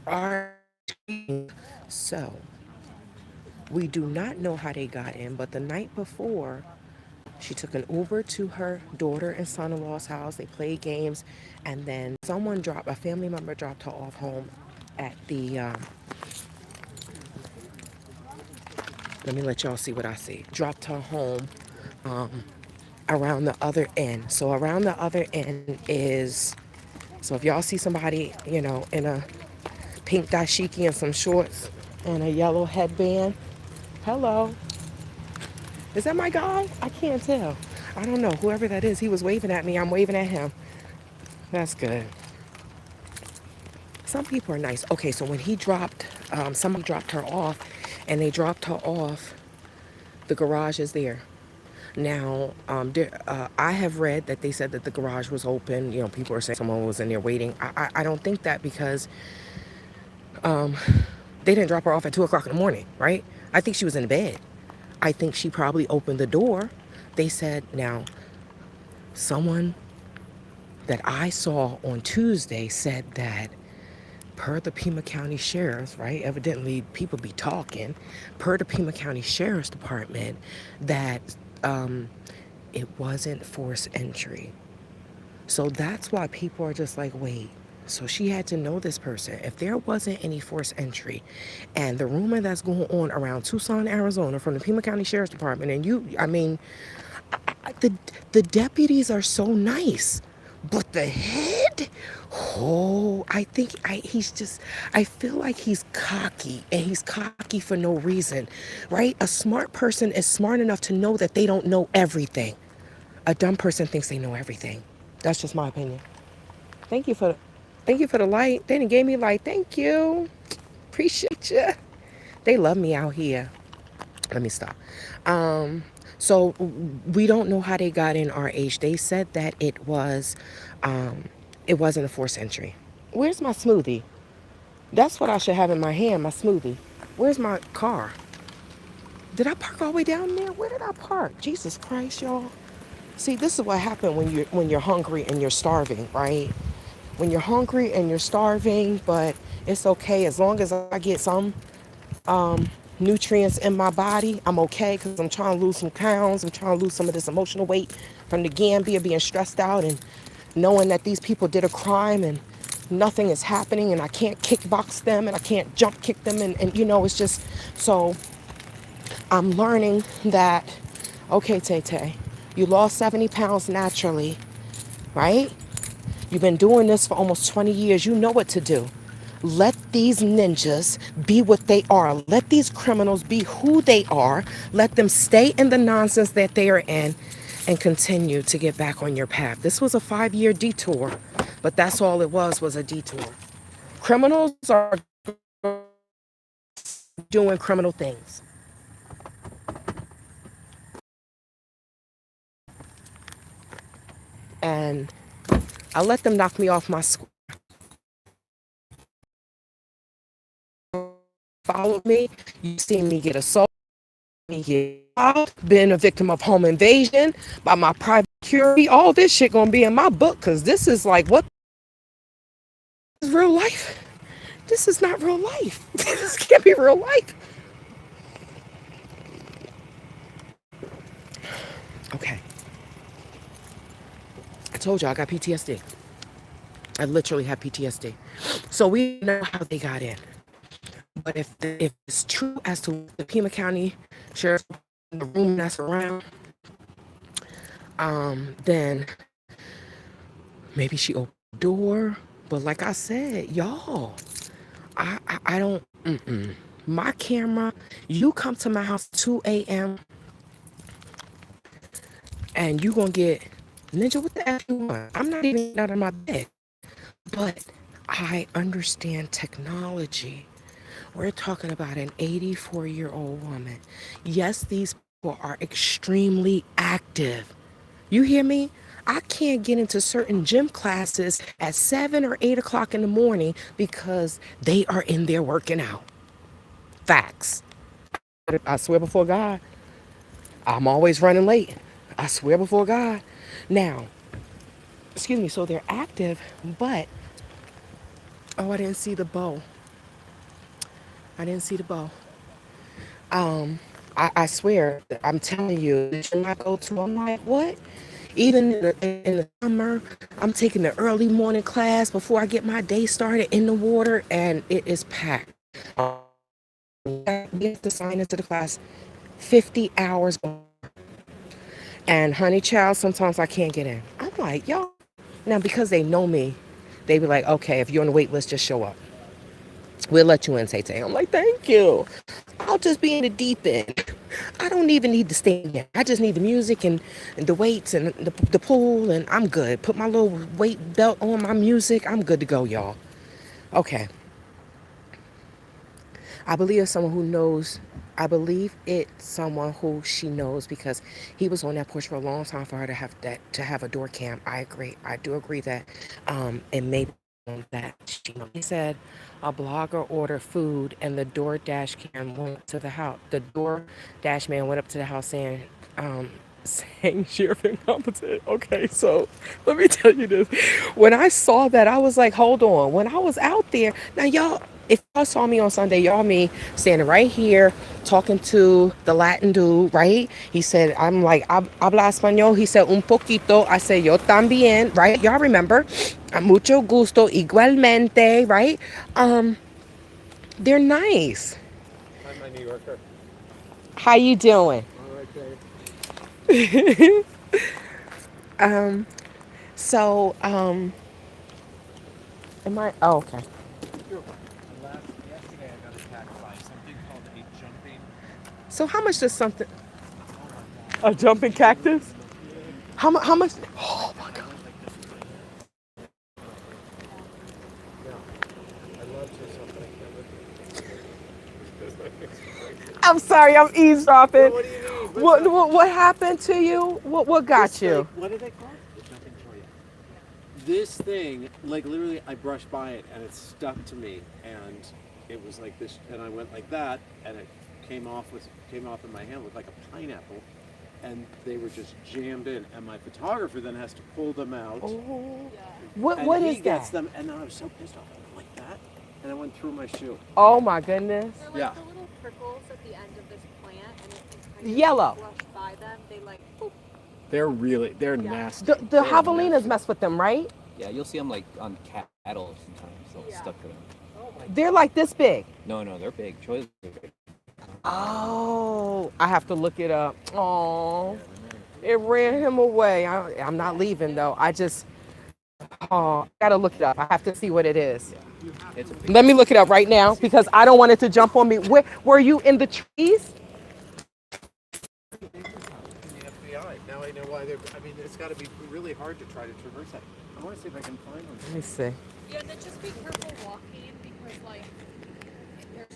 Our so we do not know how they got in, but the night before, she took an Uber to her daughter and son-in-law's house. They played games, and then a family member dropped her off home at the. Let me let y'all see what I see. Dropped her home around the other end. So around the other end is. So if y'all see somebody, in a pink dashiki and some shorts and a yellow headband, hello. Is that my guy? I can't tell. I don't know. Whoever that is, he was waving at me. I'm waving at him. That's good. Some people are nice. Okay, so when somebody dropped her off, and they dropped her off, the garage is there. Now, I have read that they said that the garage was open. People are saying someone was in there waiting. I don't think that because they didn't drop her off at 2 o'clock in the morning, right? I think she was in bed. I think she probably opened the door. They said, now, someone that I saw on Tuesday said that per the Pima County Sheriff's, right? Evidently, people be talking. Per the Pima County Sheriff's Department, that it wasn't forced entry. So that's why people are just like, wait. So she had to know this person. If there wasn't any forced entry, and the rumor that's going on around Tucson, Arizona, from the Pima County Sheriff's Department, and the deputies are so nice, but the head, oh, I feel like he's cocky, and he's cocky for no reason, right? A smart person is smart enough to know that they don't know everything. A dumb person thinks they know everything. That's just my opinion. Thank you for, thank you for the light. They done gave me light. Thank you. Appreciate you. They love me out here. Let me stop. So we don't know how they got in RH. They said that it wasn't a forced entry. Where's my smoothie? That's what I should have in my hand, my smoothie. Where's my car? Did I park all the way down there? Where did I park? Jesus Christ, y'all. See, this is what happened when you're hungry and you're starving, right? When you're hungry and you're starving, but it's okay as long as I get some nutrients in my body, I'm okay, because I'm trying to lose some pounds. I'm trying to lose some of this emotional weight from the Gambia, being stressed out and knowing that these people did a crime and nothing is happening, and I can't kickbox them and I can't jump kick them, and it's just so I'm learning that, okay, Tay Tay, you lost 70 pounds naturally, right? You've been doing this for almost 20 years. You know what to do. Let these ninjas be what they are. Let these criminals be who they are. Let them stay in the nonsense that they are in and continue to get back on your path. This was a 5-year detour, but that's all it was a detour. Criminals are doing criminal things. And I let them knock me off my square. Followed me. You seen me get assaulted, me get robbed, been a victim of home invasion by my private security. All this shit gonna be in my book, because this is like, what is real life? This is not real life. This can't be real life. Okay. I told you I got PTSD. I literally have PTSD. So we know how they got in. But if it's true as to what the Pima County Sheriff's the room that's around, then maybe she opened the door. But like I said, y'all, I don't. My camera, you come to my house 2 a.m. and you gonna get Ninja. What the F you want? I'm not even getting out of my bed. But I understand technology. We're talking about an 84-year-old woman. Yes, these people are extremely active. You hear me? I can't get into certain gym classes at 7 or 8 o'clock in the morning because they are in there working out. Facts. I swear before God, I'm always running late. I swear before God. Now, excuse me, so they're active, but oh, I didn't see the bow. I didn't see the bow. I swear, I'm telling you, the gym I go to, I'm like, what? Even in the summer, I'm taking the early morning class before I get my day started in the water, and it is packed. We have to sign into the class 50 hours. And honey child, sometimes I can't get in. I'm like, y'all. Now, because they know me, they be like, okay, if you're on the wait list, just show up. We'll let you in, Tay Tay. I'm like, thank you. I'll just be in the deep end. I don't even need to stay in. I just need the music and the weights and the pool, and I'm good. Put my little weight belt on my music. I'm good to go, y'all. Okay. I believe it's someone who knows. I believe it's someone who she knows because he was on that porch for a long time for her to have a door cam. I agree. I do agree that it may be that she knows. He said a blogger ordered food and the DoorDash cam went to the house. The DoorDash man went up to the house um, saying sheriff incompetent. Okay, so let me tell you this. When I saw that, I was like, hold on. When I was out there, now y'all, if y'all saw me on Sunday, y'all me standing right here talking to the Latin dude, right? He said, I'm like, habla español. He said, un poquito. I said, yo también, right? Y'all remember? Mucho gusto, igualmente, right? They're nice. Hi, my New Yorker. How you doing? All right, babe. So, am I? Oh, okay. Sure. Yesterday, I got attacked by something called a jumping. So, how much does something? Oh my God. A jumping cactus? Yeah. How much? Oh, and I went like this with my hand. Yeah. I love to something. I can't live. I'm sorry, I'm eavesdropping. Well, what do you need? What's What, up? what what happened to you? What got This thing, you? what are they called? The jumping Troya. This thing, like literally, I brushed by it and it stuck to me, and it was like this, and I went like that, and it came off in my hand with like a pineapple, and they were just jammed in, and my photographer then has to pull them out, Oh, and what he is gets that? them, and then I was so pissed off, I went like that, and I went through my shoe. Oh my goodness. They're like Yeah. the little prickles at the end of this plant, and if you kind of Yellow. brush by them, they like boop. They're Yeah. nasty. The They're javelinas nasty. mess with them, right? Yeah, you'll see them like on cattle sometimes. They'll Yeah. stuck to them. Oh my They're like this big. No, they're big. Choi's are big. Oh, I have to look it up. Oh, Yeah, it ran him away. I'm not leaving though. I just, oh, I gotta look it up. I have to see what it is. Yeah, it's a big. Let me look it up right now because I don't want it to jump on me. Where were you in the trees? in the FBI. Now I know why they're. I mean, it's got to be really hard to try to traverse that. I want to see if I can find one. Let me see. Yeah, and then just be careful walking because like there's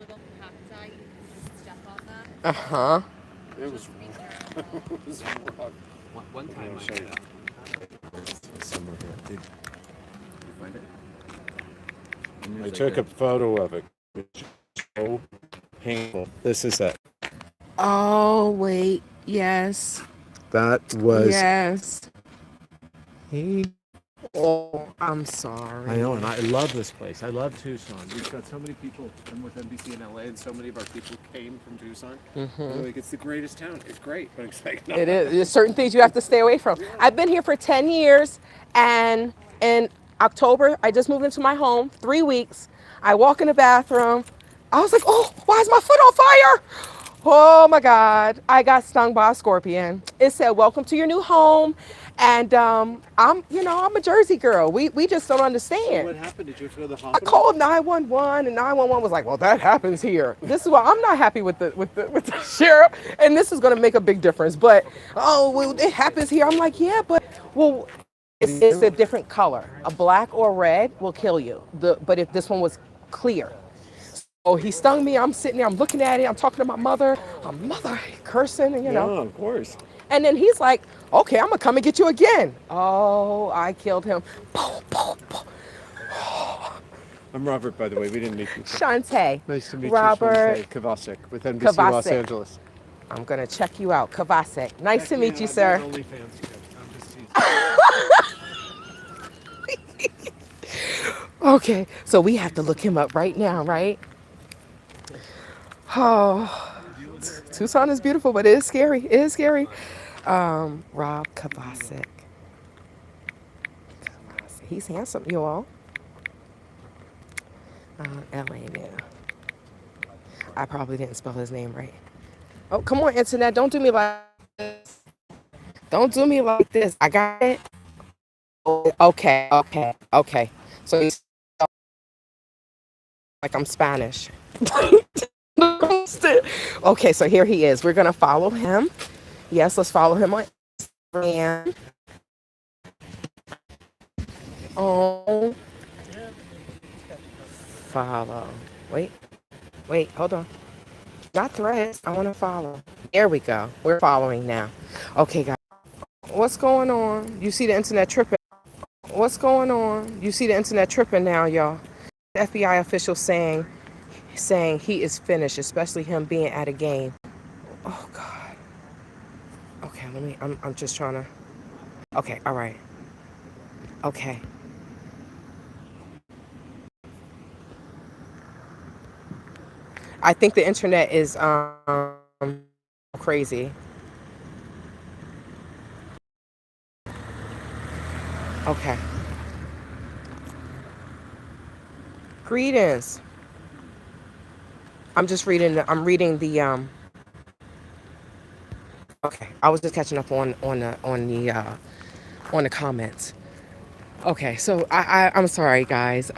little cacti, you can just step on them. Uh-huh. It was, Just be careful. it was wrong. One time I'll show you. Somewhere here. Did you find it? I took a photo of it. It's so painful. This is it. Oh, wait. Yes. That was. Yes. Hey. Oh, I'm sorry. I know, and I love this place. I love Tucson. We've got so many people. I'm with NBC in LA, and so many of our people came from Tucson. They're like, it's the greatest town. It's great, but it's like, no. It is. There's certain things you have to stay away from. I've been here for 10 years, and in October, I just moved into my home, 3 weeks. I walk in the bathroom, I was like, oh, why is my foot on fire? Oh my God, I got stung by a scorpion. It said, welcome to your new home. And I'm a Jersey girl. We just don't So understand. what happened? Did you have to go to the I hospital? called 911 and 911 was like, well, that happens here. This is why I'm not happy with the sheriff. And this is going to make a big difference. But, oh, well, it happens here. I'm like, yeah, but, well, it's a different color. A black or red will kill you. But if this one was clear. Oh, he stung me. I'm sitting there. I'm looking at it. I'm talking to my mother. My mother cursing, and Yeah, of course. And then he's like, okay, I'm going to come and get you again. Oh, I killed him. Boom, boom, boom. I'm Robert, by the way. We didn't meet before. Shantae. Nice to meet Robert you, Shantae Kovacic with NBC Los Kovacic. Angeles. I'm going to check you out. Kovacic. Nice to meet you, sir. OnlyFans kid. I'm just teasing. Okay, so we have to look him up right now, right? Oh, Tucson is beautiful, but it is scary. It is scary. Rob Kovacic. He's handsome, you all. LA now. I probably didn't spell his name right. Oh, come on, internet. Don't do me like this. Don't do me like this. I got it. Okay. So he's like I'm Spanish. Okay, so here he is. We're going to follow him. Yes, let's follow him on Instagram. Oh. Follow. Wait, hold on. Not threads. I want to follow. There we go. We're following now. Okay, guys. What's going on? You see the internet tripping. What's going on? You see the internet tripping now, y'all. The FBI official saying he is finished, especially him being at a game. Oh God. Okay, I'm just trying to. Okay, all right. Okay. I think the internet is crazy. Okay. Greetings. I'm reading the. Okay, I was just catching up on the comments. Okay, so I'm sorry, guys.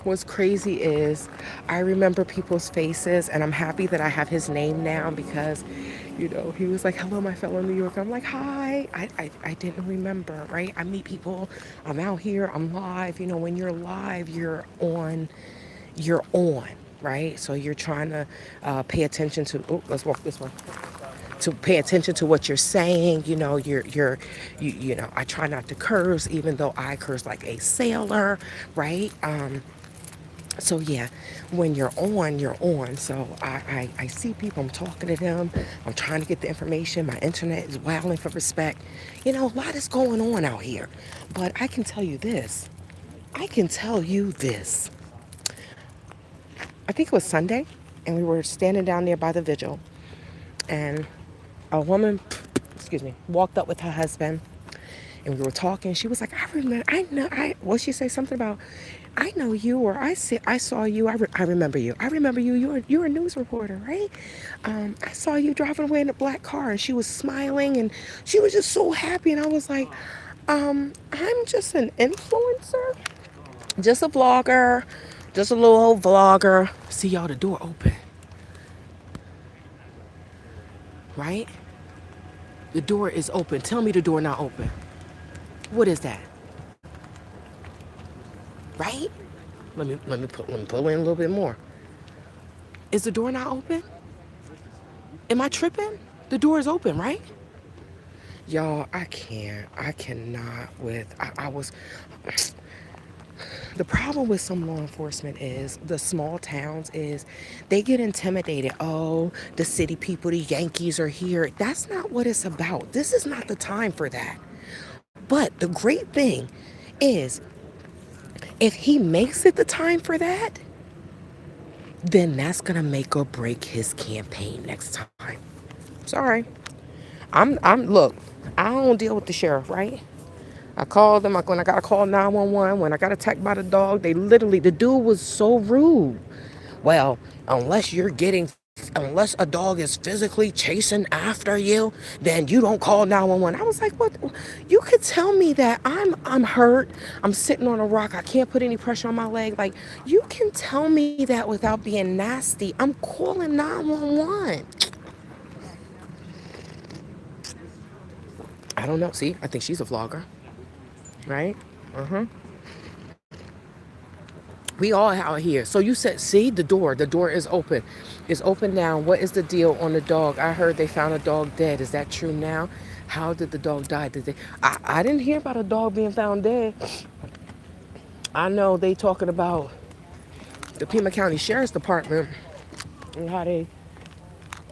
What's crazy is I remember people's faces, and I'm happy that I have his name now because, he was like, hello, my fellow New Yorker. I'm like, hi. I didn't remember, right? I meet people. I'm out here. I'm live. When you're live, you're on, right? So you're trying to pay attention to, oh, let's walk this way. To pay attention to what you're saying, I try not to curse, even though I curse like a sailor, right? So yeah, when you're on, you're on. So I see people, I'm talking to them, I'm trying to get the information. My internet is wailing for respect. A lot is going on out here. But I can tell you this. I think it was Sunday, and we were standing down there by the vigil, and a woman, walked up with her husband, and we were talking. She was like, well, she said something about, I know you, or I saw you. I remember you. I remember you. You're a news reporter, right? I saw you driving away in a black car, and she was smiling, and she was just so happy. And I was like, I'm just an influencer, just a vlogger, just a little old vlogger. See, y'all, the door open, right? The door is open. Tell me the door not open. What is that? Right? Let me pull in a little bit more. Is the door not open? Am I tripping? The door is open, right? Y'all, I cannot with, I was, the problem with some law enforcement is the small towns is they get intimidated. Oh, the city people, the Yankees are here. That's not what it's about. This is not the time for that. But the great thing is if he makes it the time for that, then that's going to make or break his campaign next time. Sorry. Look, I don't deal with the sheriff, right? I called them when I got to call 911, when I got attacked by the dog, the dude was so rude. well, unless you're getting, unless a dog is physically chasing after you, then you don't call 911. I was like, what? You could tell me that I'm hurt. I'm sitting on a rock. I can't put any pressure on my leg. Like, you can tell me that without being nasty. I'm calling 911. I don't know. See, I think she's a vlogger, right? Uh-huh. We all out here. So you said, see, the door is open. It's open now. What is the deal on the dog? I heard they found a dog dead. Is that true now? How did the dog die? Did they? I didn't hear about a dog being found dead. I know they talking about the Pima County Sheriff's Department and how they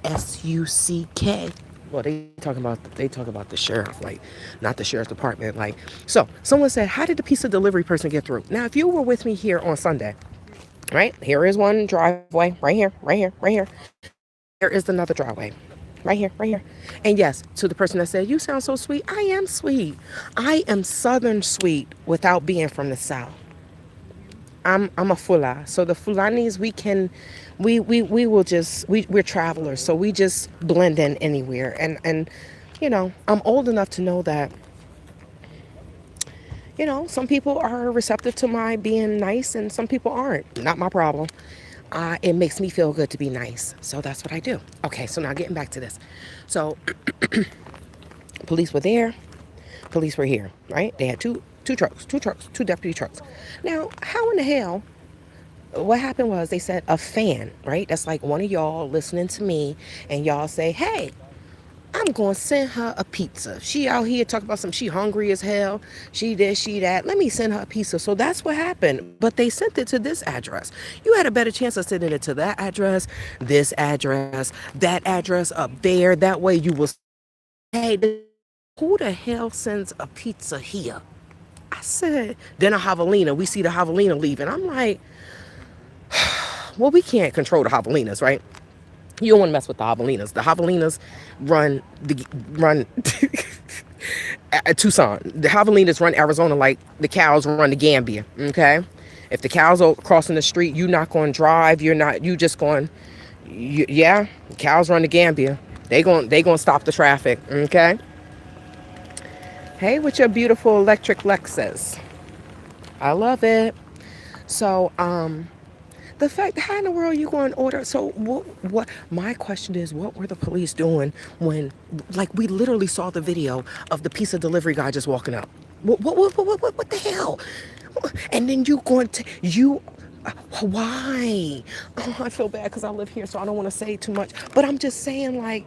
SUCK. Well, they talk about the sheriff, like not the sheriff's department. Like, so someone said, how did the pizza delivery person get through? Now, if you were with me here on Sunday, right? Here is one driveway, right here, right here, right here. There is another driveway, right here, right here. And yes, to the person that said, you sound so sweet, I am sweet. I am Southern sweet without being from the South. I'm a Fula. So the Fulanis, we will just, we're travelers. So we just blend in anywhere. And, you know, I'm old enough to know that, you know, some people are receptive to my being nice and some people aren't. Not my problem. It makes me feel good to be nice. So that's what I do. Okay, so now getting back to this. So police were there. Police were here, right? They had two trucks, two deputy trucks. Now, how in the hell, what happened was they said a fan, right? That's like one of y'all listening to me and y'all say, hey, I'm going to send her a pizza. She out here talking about she hungry as hell. She this, she that. Let me send her a pizza. So that's what happened. But they sent it to this address. You had a better chance of sending it to that address, this address, that address up there. That way you will say, hey, who the hell sends a pizza here? I said, then a javelina. We see the javelina leaving. I'm like, well, we can't control the javelinas, right? You don't want to mess with the javelinas. The javelinas run at Tucson. The javelinas run Arizona like the cows run the Gambia. Okay, if the cows are crossing the street, you're not going to drive. You just going. Yeah, the cows run the Gambia. They going to stop the traffic. Okay. Hey, with your beautiful electric Lexus, I love it. So the fact, how in the world you going to order? So what my question is, what were the police doing when, like, we literally saw the video of the pizza delivery guy just walking up? What the hell? And then you going to, why? Oh, I feel bad because I live here, so I don't want to say too much. But I'm just saying, like,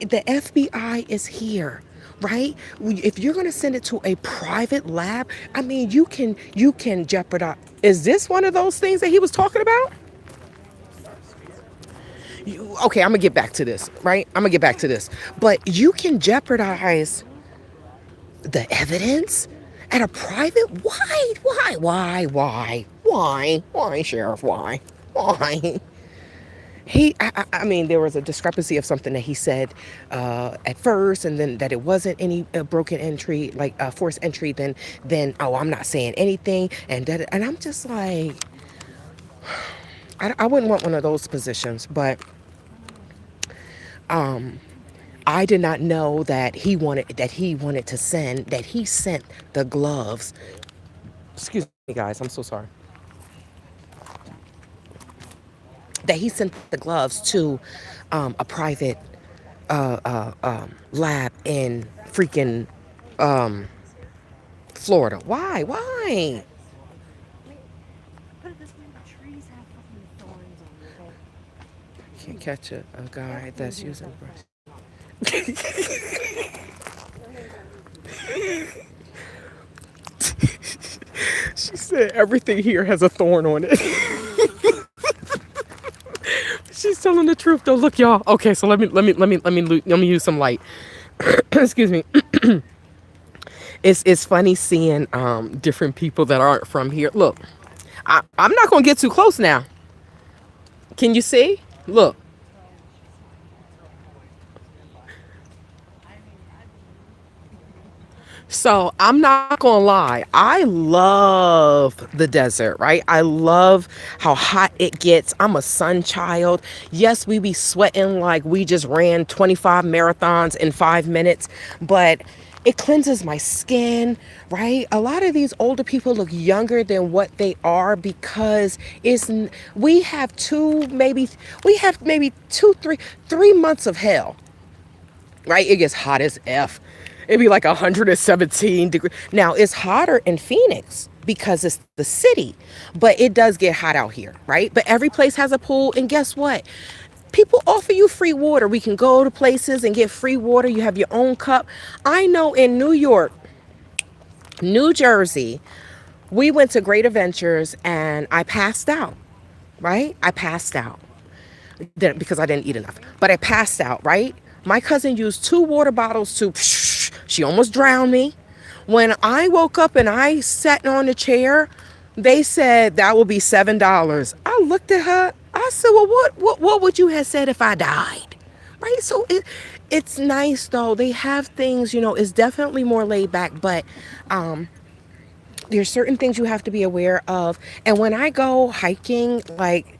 the FBI is here, right? If you're going to send it to a private lab, I mean, you can jeopardize. Is this one of those things that he was talking about? Okay, I'm gonna get back to this, right? I'm gonna get back to this. But you can jeopardize the evidence at a private. Why, Sheriff? Why? I mean, there was a discrepancy of something that he said at first, and then that it wasn't any broken entry, like forced entry. Then, oh, I'm not saying anything, and I'm just like, I wouldn't want one of those positions, but I did not know that he sent the gloves. Excuse me, guys. I'm so sorry. That he sent the gloves to a private lab in freaking Florida. Why? Put it this way, the trees have fucking thorns on them. Can't catch a guy that's using brush. She said everything here has a thorn on it. She's telling the truth though. Look, y'all. Okay, so let me use some light. Excuse me. It's funny seeing different people that aren't from here. Look, I'm not gonna get too close now. Can you see? Look. So I'm not gonna lie. I love the desert, right? I love how hot it gets. I'm a sun child. Yes, we be sweating like we just ran 25 marathons in 5 minutes, but it cleanses my skin, right? A lot of these older people look younger than what they are because we have maybe 3 months of hell, right? It gets hot as F. It'd be like 117 degrees. Now it's hotter in Phoenix because it's the city, but it does get hot out here, right? But every place has a pool, and guess what? People offer you free water. We can go to places and get free water. You have your own cup. I know in New York, New Jersey, we went to Great Adventures and I passed out, right? I passed out because I didn't eat enough. But I passed out, right? My cousin used 2 water bottles to, she almost drowned me. When I woke up and I sat on the chair, they said that will be $7. I looked at her. I said, well, what would you have said if I died? Right? So it's nice though. They have things, it's definitely more laid back, but there's certain things you have to be aware of. And when I go hiking, like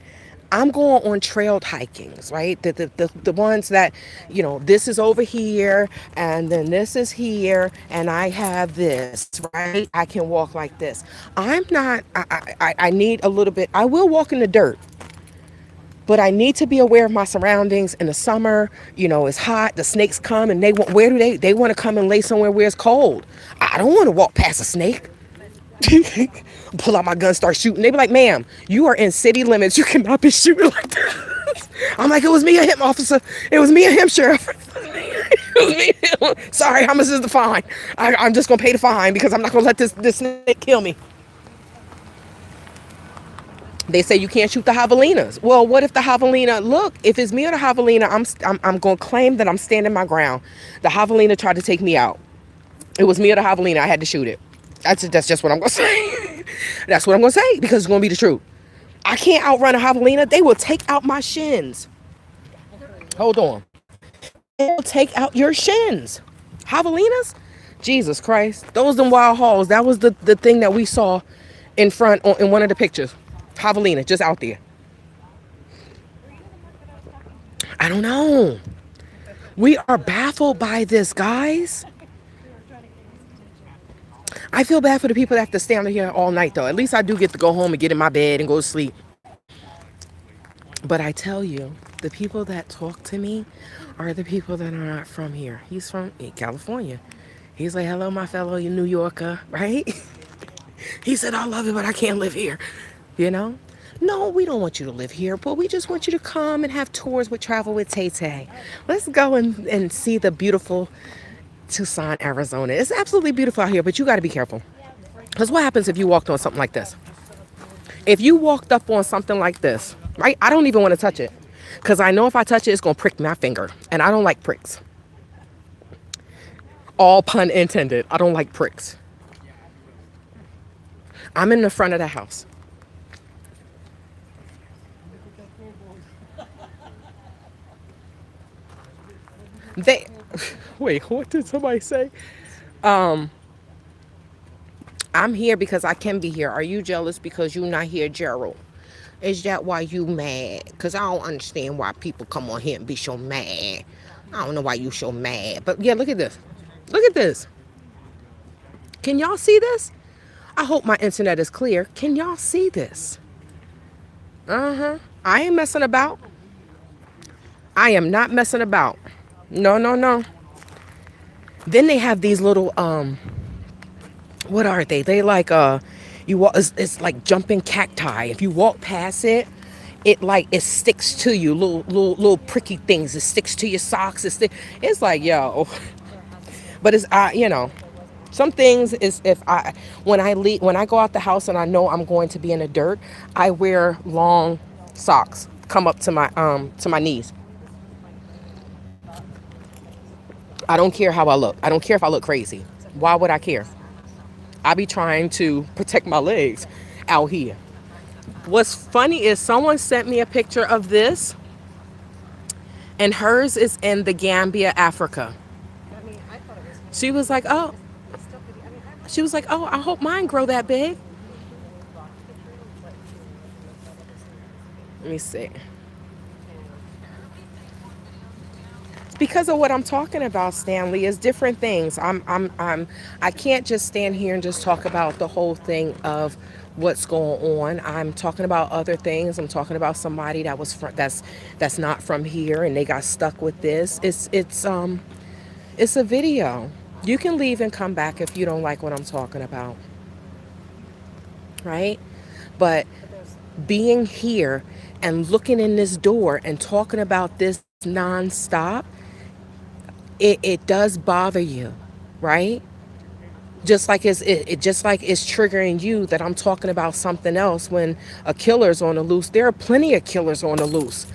I'm going on trailed hikings, right? The ones that, this is over here and then this is here and I have this, right? I can walk like this. I'm not, I need a little bit, I will walk in the dirt, but I need to be aware of my surroundings. In the summer, it's hot, the snakes come and where do they want to come and lay somewhere where it's cold. I don't want to walk past a snake. Pull out my gun, start shooting. They be like, ma'am, you are in city limits. You cannot be shooting like that. I'm like, it was me and him, officer. It was me and him, sheriff. It was me and him. Sorry, how much is the fine? I'm just going to pay the fine because I'm not going to let this snake kill me. They say you can't shoot the javelinas. Well, what if the javelina, look, if it's me or the javelina, I'm going to claim that I'm standing my ground. The javelina tried to take me out. It was me or the javelina. I had to shoot it. That's just what I'm going to say. That's what I'm going to say because it's going to be the truth. I can't outrun a javelina. They will take out my shins. Hold on. They will take out your shins. Javelinas? Jesus Christ. Those them wild hogs. That was the thing that we saw in front in one of the pictures. Javelina, just out there. I don't know. We are baffled by this, guys. I feel bad for the people that have to stay under here all night, though. At least I do get to go home and get in my bed and go to sleep. But I tell you, the people that talk to me are the people that are not from here. He's from California. He's like, hello, my fellow New Yorker, right? He said, I love it, but I can't live here. No, we don't want you to live here, but we just want you to come and have tours with Travel with Tay Tay. Let's go and see the beautiful Tucson, Arizona. It's absolutely beautiful out here, but you got to be careful. Because what happens if you walked on something like this? If you walked up on something like this, right? I don't even want to touch it. Because I know if I touch it, it's going to prick my finger. And I don't like pricks. All pun intended. I don't like pricks. I'm in the front of the house. Wait, what did somebody say? I'm here because I can be here. Are you jealous because you're not here, Gerald? Is that why you mad? Because I don't understand why people come on here and be so mad. I don't know why you so mad. But yeah, look at this. Look at this. Can y'all see this? I hope my internet is clear. Can y'all see this? I ain't messing about. I am not messing about. No. Then they have these little what are they? They like you walk. It's like jumping cacti. If you walk past it, it sticks to you. Little pricky things. It sticks to your socks. It's like yo. But it's some things is when I go out the house and I know I'm going to be in the dirt, I wear long socks come up to my knees. I don't care how I look. I don't care if I look crazy. Why would I care? I be trying to protect my legs out here. What's funny is someone sent me a picture of this, and hers is in the Gambia, Africa. She was like, oh, She was like, oh, I hope mine grow that big. Let me see. Because of what I'm talking about, Stanley, is different things. I can't just stand here and just talk about the whole thing of what's going on. I'm talking about other things. I'm talking about somebody that was that's not from here and they got stuck with this. It's a video. You can leave and come back if you don't like what I'm talking about, right? But being here and looking in this door and talking about this nonstop, it does bother you, right? Just like it's triggering you that I'm talking about something else when a killer's on the loose. There are plenty of killers on the loose.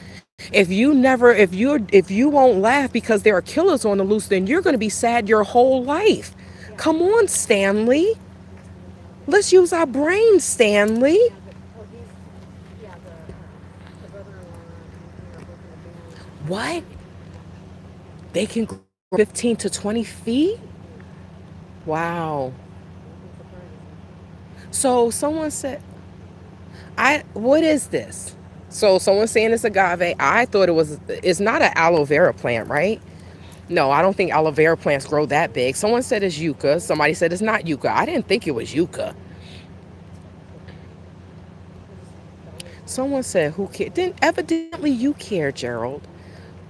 If you won't laugh because there are killers on the loose, then you're going to be sad your whole life. Come on, Stanley. Let's use our brains, Stanley. What? They can grow 15 to 20 feet? Wow. So someone said, what is this? So someone's saying it's agave. I thought it's not an aloe vera plant, right? No, I don't think aloe vera plants grow that big. Someone said it's yucca. Somebody said it's not yucca. I didn't think it was yucca. Someone said, who cares? Then evidently you care, Gerald.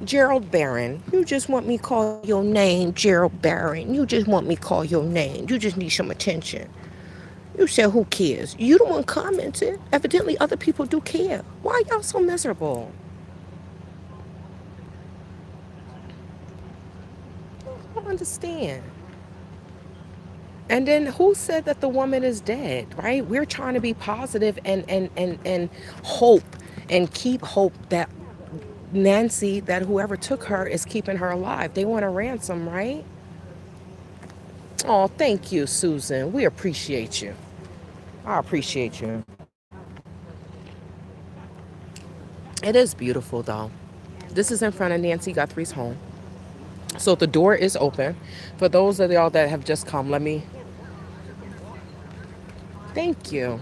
Gerald Barron. You just want me to call your name, Gerald Barron. You just want me to call your name. You just need some attention. You said, who cares? You the one commented. Evidently other people do care. Why y'all so miserable? I don't understand. And then who said that the woman is dead, right? We're trying to be positive and hope and keep hope that Nancy, that whoever took her is keeping her alive. They want a ransom, right? Oh, thank you, Susan. We appreciate you. I appreciate you. It is beautiful, though. This is in front of Nancy Guthrie's home. So the door is open. For those of y'all that have just come, let me. Thank you.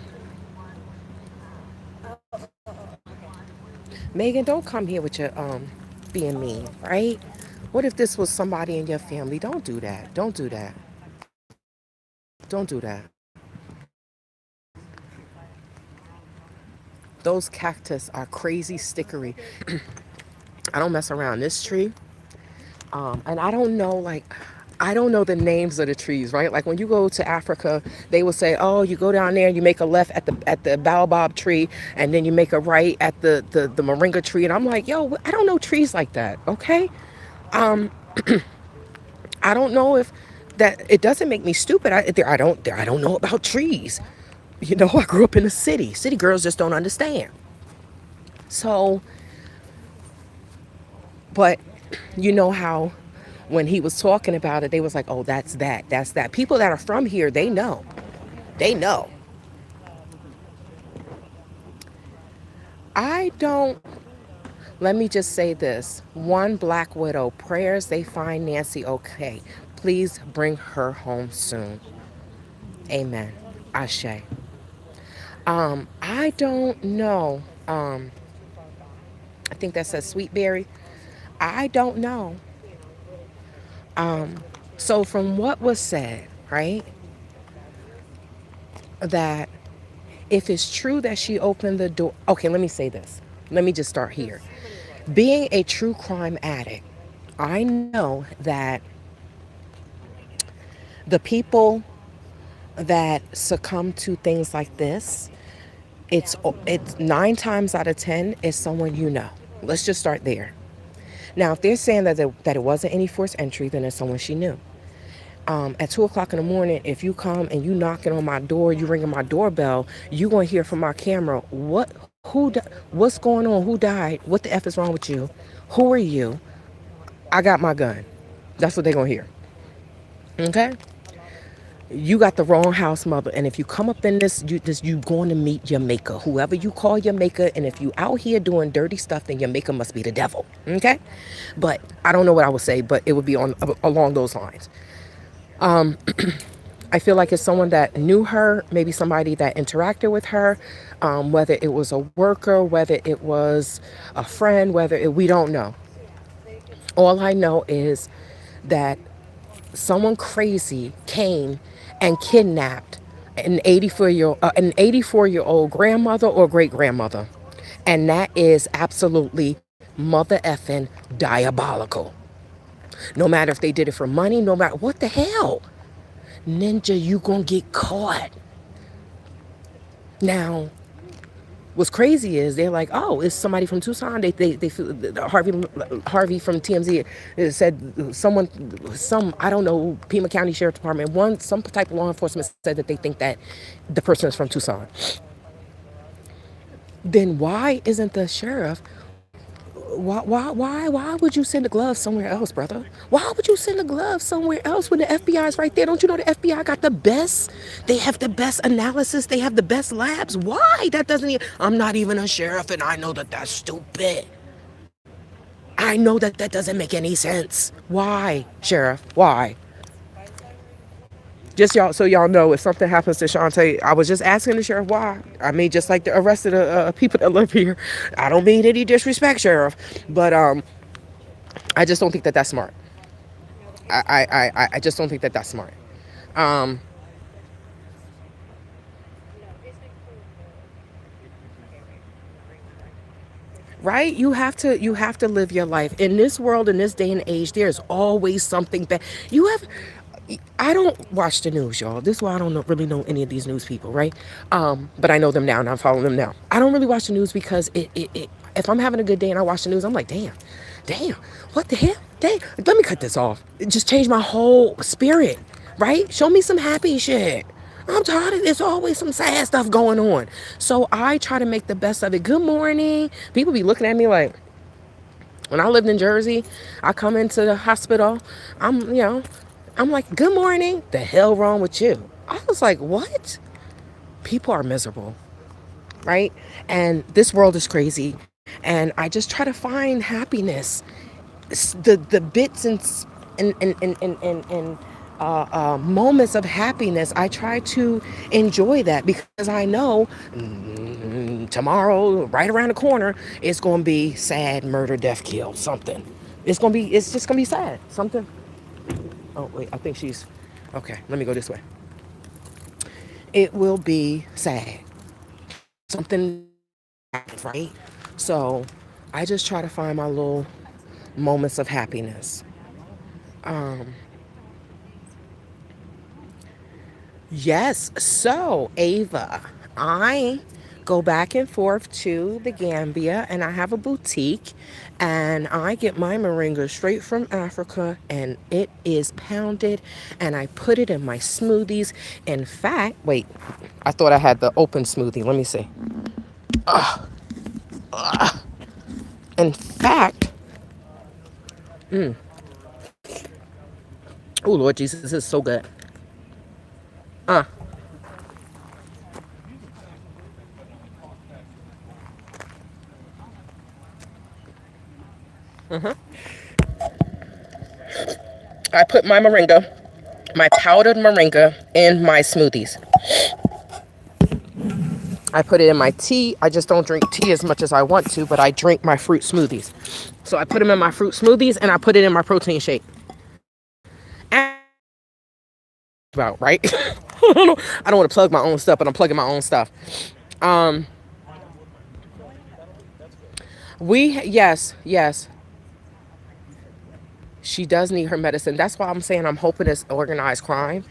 Megan, don't come here with your being mean, right? What if this was somebody in your family? Don't do that. Don't do that. Don't do that. Those cactus are crazy stickery. I don't mess around. This tree, and I don't know, like, I don't know the names of the trees, right? Like when you go to Africa, they will say, "Oh, you go down there and you make a left at the baobab tree, and then you make a right at the moringa tree." And I'm like, "Yo, I don't know trees like that." Okay, um, I don't know if that it doesn't make me stupid. I don't know about trees. You know, I grew up in the city. City girls just don't understand. So, but you know how when he was talking about it, they was like, "Oh, that's that." People that are from here, they know. They know. I don't. Let me just say this. One Black Widow, prayers they find Nancy okay. Please bring her home soon. Amen. Ashe. I don't know. I think that says Sweet Berry. I don't know. So from what was said, right, that if it's true that she opened the door, okay, let me say this. Let me just start here. Being a true crime addict, I know that the people that succumb to things like this, it's 9 times out of 10 is someone you know. Let's just start there. Now, if they're saying that it wasn't any forced entry, then it's someone she knew. At 2 o'clock in the morning, if you come and you knocking on my door, you ringing my doorbell, you gonna hear from my camera what's going on, who died, what the f is wrong with you, who are you? I got my gun. That's what they gonna hear. Okay. You got the wrong house, mother. And if you come up in you going to meet your maker, whoever you call your maker. And if you out here doing dirty stuff, then your maker must be the devil. Okay. But I don't know what I would say, but it would be on along those lines. I feel like it's someone that knew her, maybe somebody that interacted with her, whether it was a worker, whether it was a friend, we don't know. All I know is that someone crazy came and kidnapped an 84-year-old grandmother or great grandmother, and that is absolutely mother effing diabolical. No matter if they did it for money, no matter what the hell, ninja, you gonna get caught. Now, what's crazy is they're like, oh, it's somebody from Tucson. Harvey from TMZ said I don't know, Pima County Sheriff Department, some type of law enforcement said that they think that the person is from Tucson. Then why isn't the sheriff? Why would you send the gloves somewhere else, brother? Why would you send the gloves somewhere else when the FBI is right there? Don't you know the FBI got the best? They have the best analysis. They have the best labs. Why? That doesn't even, I'm not even a sheriff and I know that that's stupid. I know that that doesn't make any sense. Why, sheriff? Why? Just y'all, so y'all know, if something happens to Shantae, I was just asking the sheriff why. I mean, just like the rest of the people that live here. I don't mean any disrespect, sheriff, but I just don't think that that's smart. I just don't think that that's smart. Um, right? You have to live your life in this world, in this day and age. There's always something bad. You have. I don't watch the news, y'all. This is why I don't really know any of these news people, right? But I know them now, and I'm following them now. I don't really watch the news because if I'm having a good day and I watch the news, I'm like, damn, what the hell? Damn, let me cut this off. It just changed my whole spirit, right? Show me some happy shit. I'm tired of there's always some sad stuff going on. So I try to make the best of it. Good morning. People be looking at me like, when I lived in Jersey, I come into the hospital. I'm like, good morning. The hell wrong with you? I was like, what? People are miserable, right? And this world is crazy. And I just try to find happiness, the bits and moments of happiness. I try to enjoy that because I know tomorrow, right around the corner, it's going to be sad, murder, death, kill, something. It's just going to be sad. Something. Oh, wait, I think she's. Okay, let me go this way. It will be sad. Something happens, right? So I just try to find my little moments of happiness. Um, Yes. So, Ava, I go back and forth to the Gambia and I have a boutique and I get my moringa straight from Africa and it is pounded and I put it in my smoothies. In fact, wait, I thought I had the open smoothie. Let me see. In fact, oh Lord Jesus, this is so good. Uh, I put my powdered moringa in my smoothies. I put it in my tea. I just don't drink tea as much as I want to, but I drink my fruit smoothies. So I put them in my fruit smoothies and I put it in my protein shake. And about right? I don't want to plug my own stuff, but I'm plugging my own stuff. Um, yes, she does need her medicine. That's why I'm saying I'm hoping it's organized crime,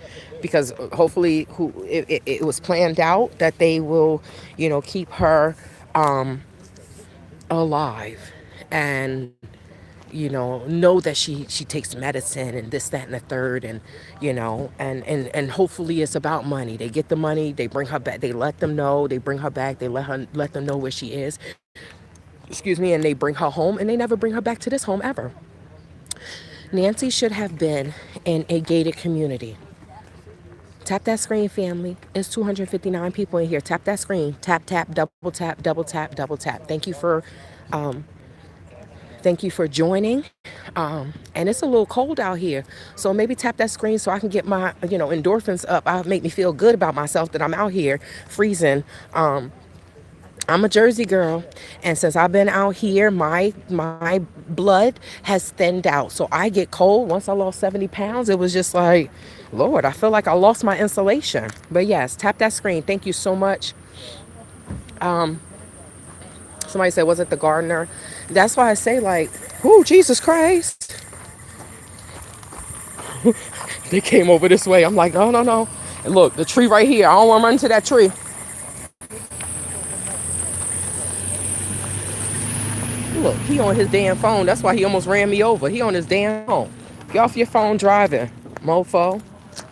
because hopefully, it was planned out that they will, keep her alive, and know that she takes medicine and this, that, and the third, and and hopefully it's about money. They get the money, they bring her back, they let them know, they bring her back, they let them know where she is. Excuse me, and they bring her home, and they never bring her back to this home ever. Nancy should have been in a gated community. Tap that screen, family. It's 259 people in here. Tap that screen. Tap, tap, double tap, double tap, double tap. Thank you for Thank you for joining. And it's a little cold out here. So maybe tap that screen so I can get my, endorphins up. I'll make me feel good about myself that I'm out here freezing. I'm a Jersey girl, and since I've been out here, my blood has thinned out. So I get cold. Once I lost 70 pounds, it was just like, Lord, I feel like I lost my insulation. But yes, tap that screen. Thank you so much. Somebody said, was it the gardener? That's why I say, like, oh, Jesus Christ. They came over this way. I'm like, no, no, no. And look, the tree right here. I don't want to run into that tree. Look, he on his damn phone. That's why he almost ran me over. He on his damn phone. Get off your phone driving, mofo.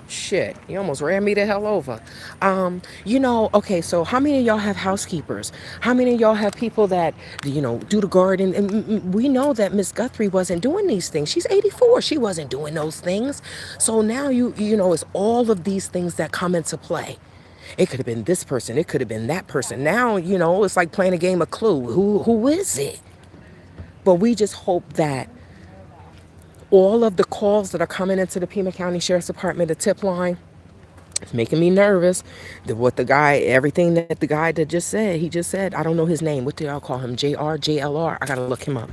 Shit, he almost ran me the hell over. Okay, so how many of y'all have housekeepers? How many of y'all have people that, do the garden? And we know that Miss Guthrie wasn't doing these things. She's 84. She wasn't doing those things. So now it's all of these things that come into play. It could have been this person. It could have been that person. Now, it's like playing a game of Clue. Who is it? But we just hope that all of the calls that are coming into the Pima County Sheriff's Department, the tip line, it's making me nervous. Everything that the guy that just said, he just said, I don't know his name. What do y'all call him? JR, JLR? I gotta look him up.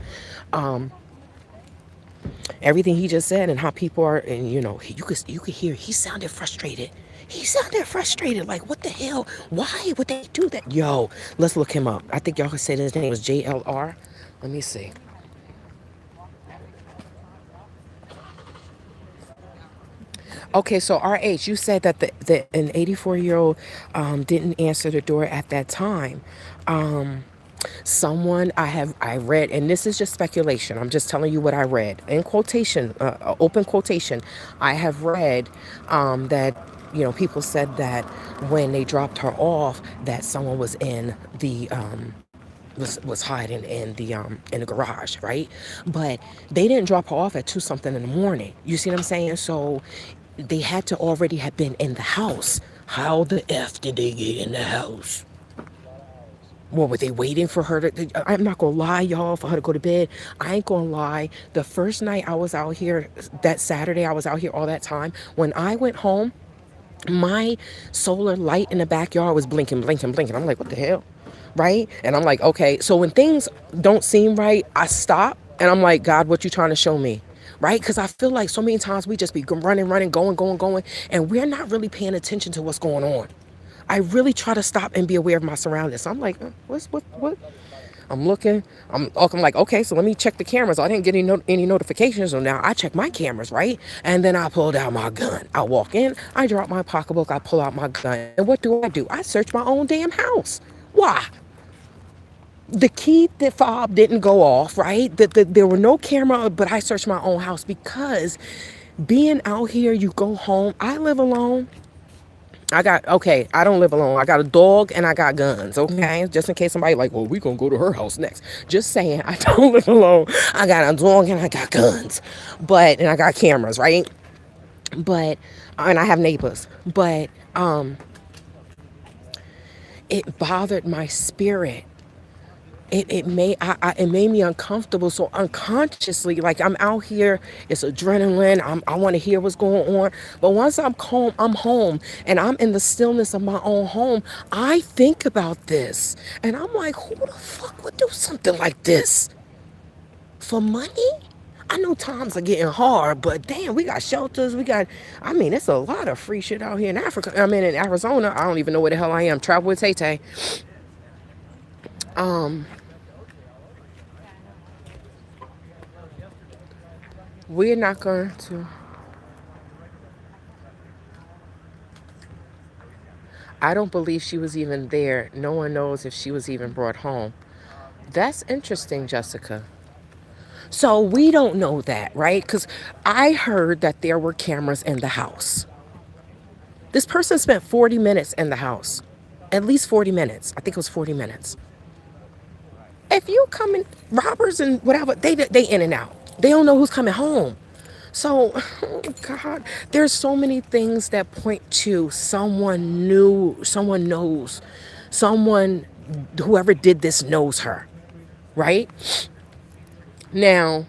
Everything he just said and how people are, and you could hear he sounded frustrated. He sounded frustrated. Like, what the hell? Why would they do that? Yo, let's look him up. I think y'all could say his name was JLR. Let me see. Okay, so RH, you said that an 84-year-old didn't answer the door at that time. Someone I read, and this is just speculation. I'm just telling you what I read in quotation, open quotation. I have read that people said that when they dropped her off, that someone was in the was hiding in the garage, right? But they didn't drop her off at 2 something in the morning. You see what I'm saying? So they had to already have been in the house. How the F did they get in the house? What were they waiting for her to? I'm not gonna lie, y'all, for her to go to bed. I ain't gonna lie. The first night I was out here, that Saturday, I was out here all that time. When I went home, my solar light in the backyard was blinking, blinking, blinking. I'm like, what the hell? Right? And I'm like, okay. So when things don't seem right, I stop and I'm like, God, what you trying to show me? Right? Because I feel like so many times we just be running, running, going, going, going, and we're not really paying attention to what's going on. I really try to stop and be aware of my surroundings. So I'm like, what? I'm looking. I'm like, okay, so let me check the cameras. I didn't get any notifications, so now I check my cameras, right? And then I pulled out my gun. I walk in, I drop my pocketbook, I pull out my gun. And what do? I search my own damn house. Why? The key fob didn't go off, right? There were no camera, but I searched my own house because being out here, you go home. I live alone. I don't live alone. I got a dog and I got guns, okay? Just in case somebody like, well, we gonna go to her house next. Just saying, I don't live alone. I got a dog and I got guns. And I got cameras, right? And I have neighbors. But it bothered my spirit. It made me uncomfortable. So unconsciously, like I'm out here, it's adrenaline. I want to hear what's going on. But once I'm home and I'm in the stillness of my own home, I think about this. And I'm like, who the fuck would do something like this? For money? I know times are getting hard, but damn, we got shelters. It's a lot of free shit out here in Africa. I mean, in Arizona, I don't even know where the hell I am. Travel with Tay. We're not going to. I don't believe she was even there. No one knows if she was even brought home. That's interesting, Jessica. So we don't know that, right? Because I heard that there were cameras in the house. This person spent 40 minutes in the house. At least 40 minutes. I think it was 40 minutes. If you come in, robbers and whatever, they in and out. They don't know who's coming home. So, oh God, there's so many things that point to someone new, someone knows, whoever did this knows her, right? Now,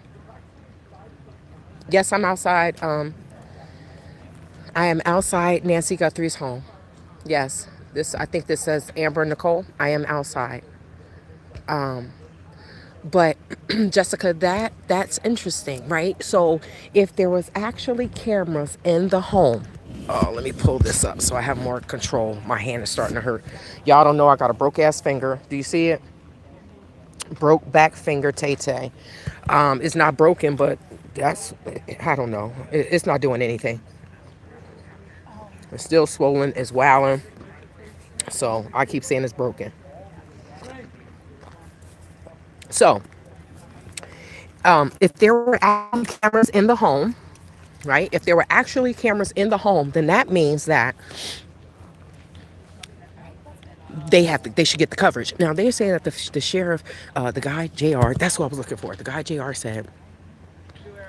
yes, I'm outside. I am outside Nancy Guthrie's home. Yes, this I think this says Amber Nicole. I am outside. But Jessica, that's interesting, right? So if there was actually cameras in the home, oh, let me pull this up so I have more control. My hand is starting to hurt. Y'all don't know I got a broke ass finger. Do you see it? Broke back finger, Tay Tay. It's not broken, but that's I don't know. It's not doing anything. It's still swollen. It's wowing. So I keep saying it's broken. So if there were actually cameras in the home, right? If there were actually cameras in the home, then that means that they should get the coverage. Now they're saying that the sheriff, the guy Jr. That's what I was looking for. The guy Jr. said,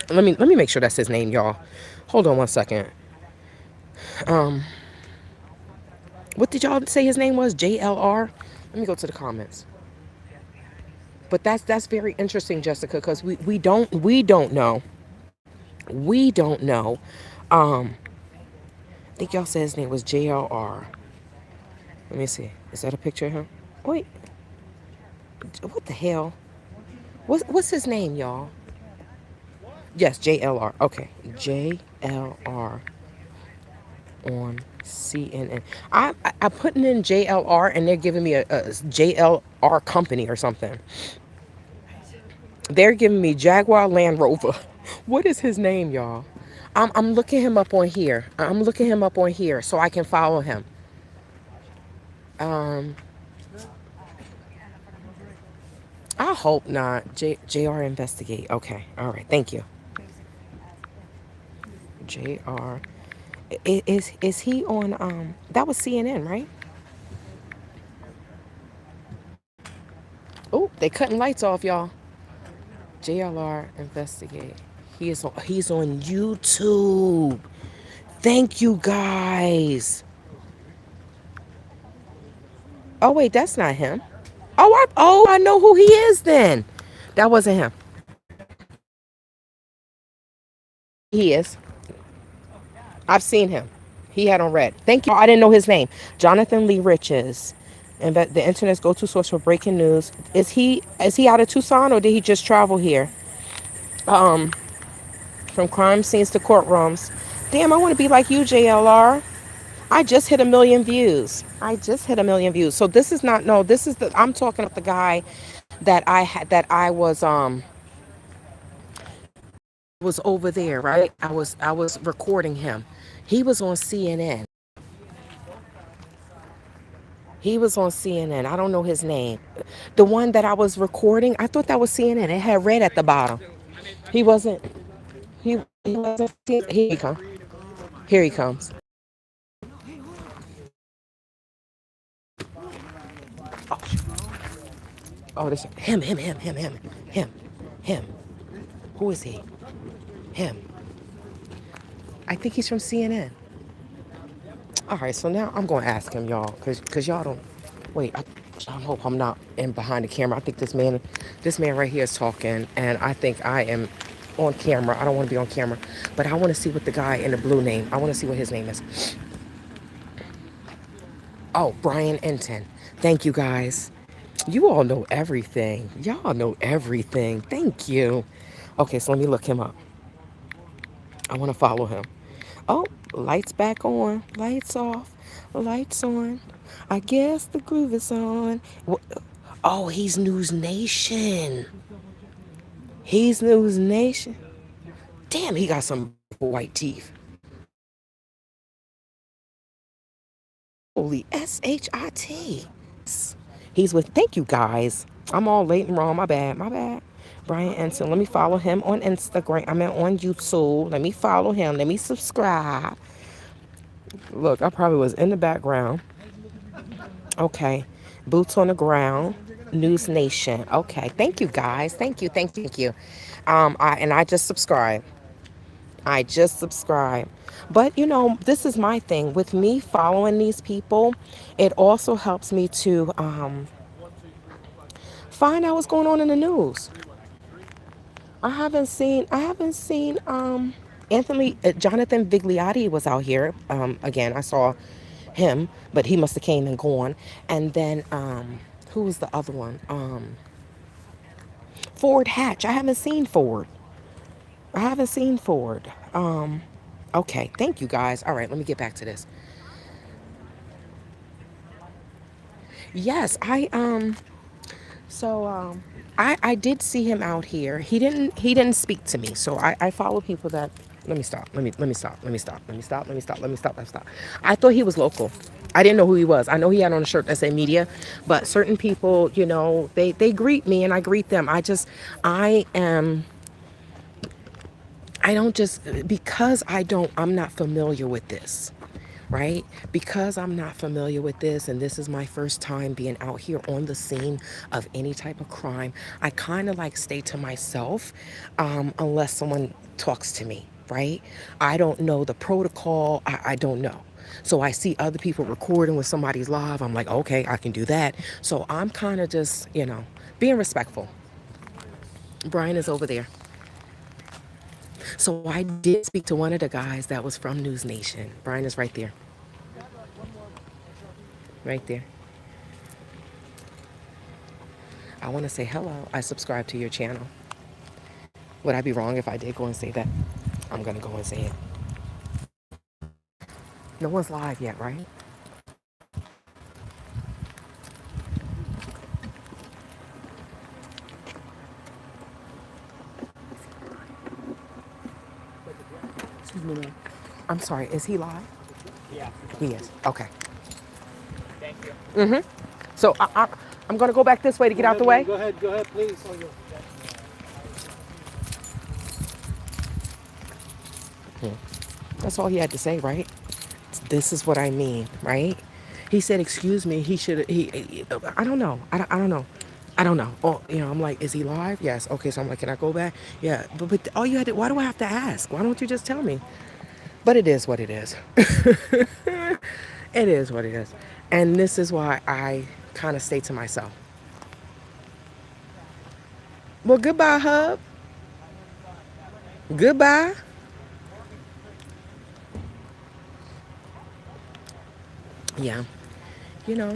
let me make sure that's his name, y'all. Hold on one second. What did y'all say his name was? JLR. Let me go to the comments. But that's very interesting, Jessica, because we don't know. We don't know. I think y'all said his name was JLR. Let me see. Is that a picture of him? Wait, what the hell? What's his name, y'all? Yes, JLR. Okay, JLR on CNN. I putting in JLR and they're giving me a JLR company or something. They're giving me Jaguar Land Rover. What is his name, y'all? I'm looking him up on here. I'm looking him up on here so I can follow him. Um, I hope not. JR investigate. Okay. All right. Thank you. JR. Is he on that was CNN, right? Oh, they cutting lights off, y'all. JLR investigate. He's on YouTube. Thank you guys. Oh wait, that's not him. Oh I know who he is then. That wasn't him. He is. I've seen him. He had on red. Thank you. I didn't know his name. Jonathan Lee Riches. And the internet's go-to source for breaking news. Is he out of Tucson or did he just travel here? From crime scenes to courtrooms. Damn, I want to be like you, JLR. I just hit 1 million views. I just hit 1 million views. So this is not no. This is the I'm talking about the guy that I had that I was over there, right? I was recording him. He was on CNN. He was on CNN. I don't know his name. The one that I was recording, I thought that was CNN. It had red at the bottom. He wasn't. He wasn't. Here he comes. Here he comes. Oh, this him. Who is he? Him. I think he's from CNN. All right, so now I'm gonna ask him, y'all, cause y'all don't. Wait, I hope I'm not in behind the camera. I think this man right here is talking, and I think I am on camera. I don't want to be on camera, but I want to see what the guy in the blue name. I want to see what his name is. Oh, Brian Enton. Thank you guys. You all know everything. Y'all know everything. Thank you. Okay, so let me look him up. I want to follow him. Oh, lights back on. Lights off. Lights on. I guess the groove is on. Oh, he's News Nation. He's News Nation. Damn, he got some white teeth. Holy SHIT. He's with, thank you guys. I'm all late and wrong. My bad. My bad. Brian Ensign. Let me follow him on Instagram. I mean, on YouTube. Let me follow him. Let me subscribe. Look, I probably was in the background. Okay. Boots on the ground. News Nation. Okay. Thank you guys. Thank you. Thank you. I just subscribed. I just subscribed. But this is my thing. With me following these people, it also helps me to find out what's going on in the news. I haven't seen Anthony Jonathan Vigliotti was out here. Again, I saw him, but he must have came and gone. And then who was the other one? Ford Hatch. I haven't seen Ford. I haven't seen Ford. Okay, thank you guys. All right, let me get back to this. Yes, I did see him out here. He didn't speak to me. So I follow people that let me stop. Let me stop. Let me stop. Let me stop. Let me stop. Let me stop. Let me stop. I thought he was local. I didn't know who he was. I know he had on a shirt that said media, but certain people, they greet me and I greet them. I am I don't just because I'm not familiar with this, right? Because I'm not familiar with this and this is my first time being out here on the scene of any type of crime, I kind of like stay to myself unless someone talks to me, right? I don't know the protocol. I don't know. So I see other people recording with somebody's live. I'm like, okay, I can do that. So I'm kind of just, being respectful. Brian is over there. So I did speak to one of the guys that was from News Nation. Brian is right there. Right there. I want to say hello. I subscribe to your channel. Would I be wrong if I did go and say that? I'm going to go and say it. No one's live yet, right? Excuse me, ma'am. I'm sorry. Is he live? Yeah, He is. Okay. thank you. So I'm going to go back this way to get out the way. Go ahead, please. That's all he had to say, right? This is what I mean, right? He said, "Excuse me." He should. I don't know. I don't know. I don't know. Oh, I'm like, is he live? Yes. Okay. So I'm like, can I go back? Yeah. But all you had to. Why do I have to ask? Why don't you just tell me? But it is what it is. It is what it is. And this is why I kind of stay to myself. Well, goodbye, Hub. Goodbye. Yeah. You know,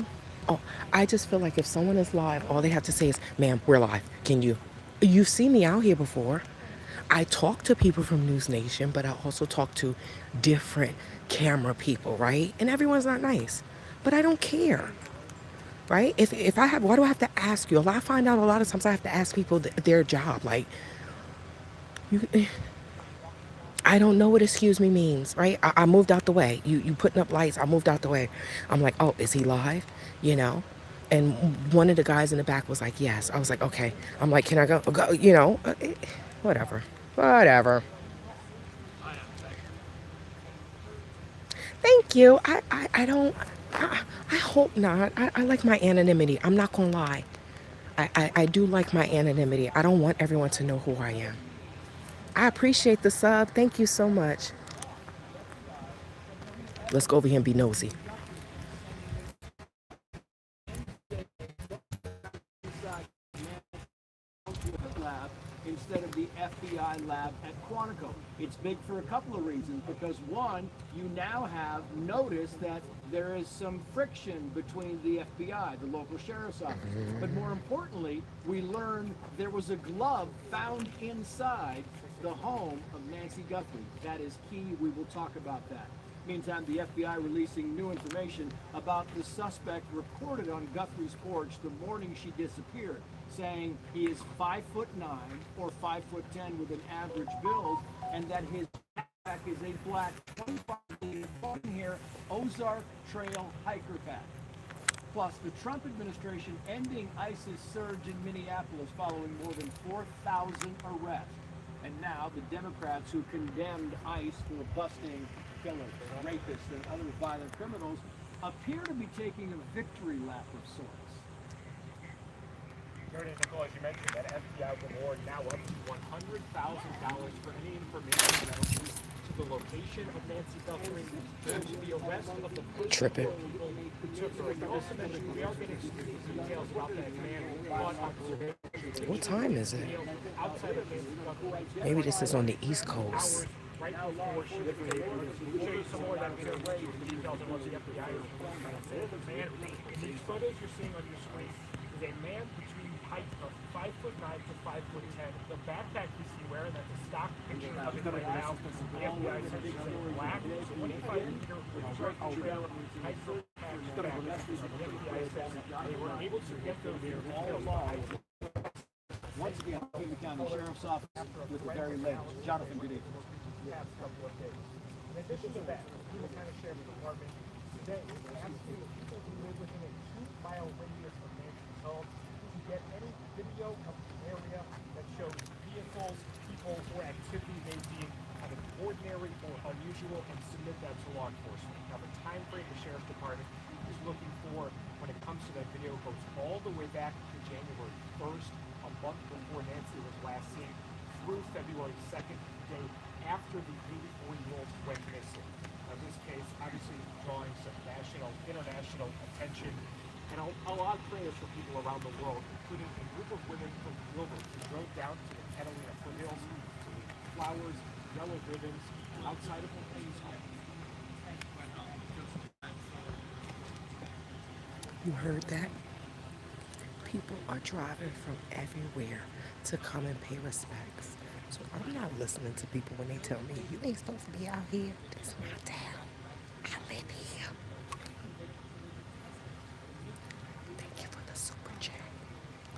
oh, I just feel like if someone is live, all they have to say is, ma'am, we're live. Can you? You've seen me out here before. I talk to people from News Nation, but I also talk to different camera people, right? And everyone's not nice. But I don't care, right? If I have, why do I have to ask you? I find out a lot of times I have to ask people their job. Like, you, I don't know what excuse me means, right? I moved out the way. You putting up lights. I moved out the way. I'm like, oh, is he live? You know? And one of the guys in the back was like, yes. I was like, okay. I'm like, can I go? Whatever. Whatever. Thank you. I don't, I hope not. I like my anonymity. I'm not going to lie. I do like my anonymity. I don't want everyone to know who I am. I appreciate the sub. Thank you so much. Let's go over here and be nosy. Lab instead of the FBI lab at Quantico. It's big for a couple of reasons, because one, you now have noticed that there is some friction between the FBI, the local sheriff's office. But more importantly, we learned there was a glove found inside the home of Nancy Guthrie. That is key. We will talk about that. Meantime, the FBI releasing new information about the suspect reported on Guthrie's porch the morning she disappeared, saying he is 5'9" or 5'10" with an average build, and that his backpack is a black 25 here Ozark Trail hiker pack. Plus, the Trump administration ending ISIS surge in Minneapolis following more than 4,000 arrests. And now the Democrats who condemned ICE for busting killers, rapists, and other violent criminals appear to be taking a victory lap of sorts. Here it is, Nicole, as you mentioned, that FBI reward now up to $100,000 for any information that will lead to the location of Nancy Guthrie and to the arrest of the person. Tripping. We also mentioned we are getting details about that man who fought Officer What time is it? outside of Nancy Guthrie. Maybe this is on the East Coast. Hours right before she was made. We'll show you some more of that video, the details on what the FBI is doing. And these photos you're seeing on your screen is a man between height of 5'9" to 5'10". The backpack you see wearing, that's a stock picture of it right now. The FBI says it's in black. So 25-meter truck trailer, hydro pack backpack. The FBI says they were able to get those details behind it. Once again, King County Sheriff's Office with the very latest. Jonathan, good evening. Past couple of days. In addition to that, the County Sheriff's Department today asking people who live within a 2-mile radius of Nancy's home to get any video of the area that shows vehicles, people, or activity they deem out of ordinary or unusual and submit that to law enforcement. Now, the time frame the Sheriff's Department is looking for when it comes to that video goes all the way back to January 1st, a month before Nancy was last seen, through February 2nd, the day after the 84-year-old went missing. Now, this case obviously drawing some national, international attention, and a lot of prayers for people around the world, including a group of women from Guthrie who drove down to the Catalina foothills to leave flowers, yellow ribbons outside of her lady's home. You heard that? People are driving from everywhere to come and pay respects. So I'm not listening to people when they tell me, you ain't supposed to be out here. This is my town. I live here. Thank you for the super chat.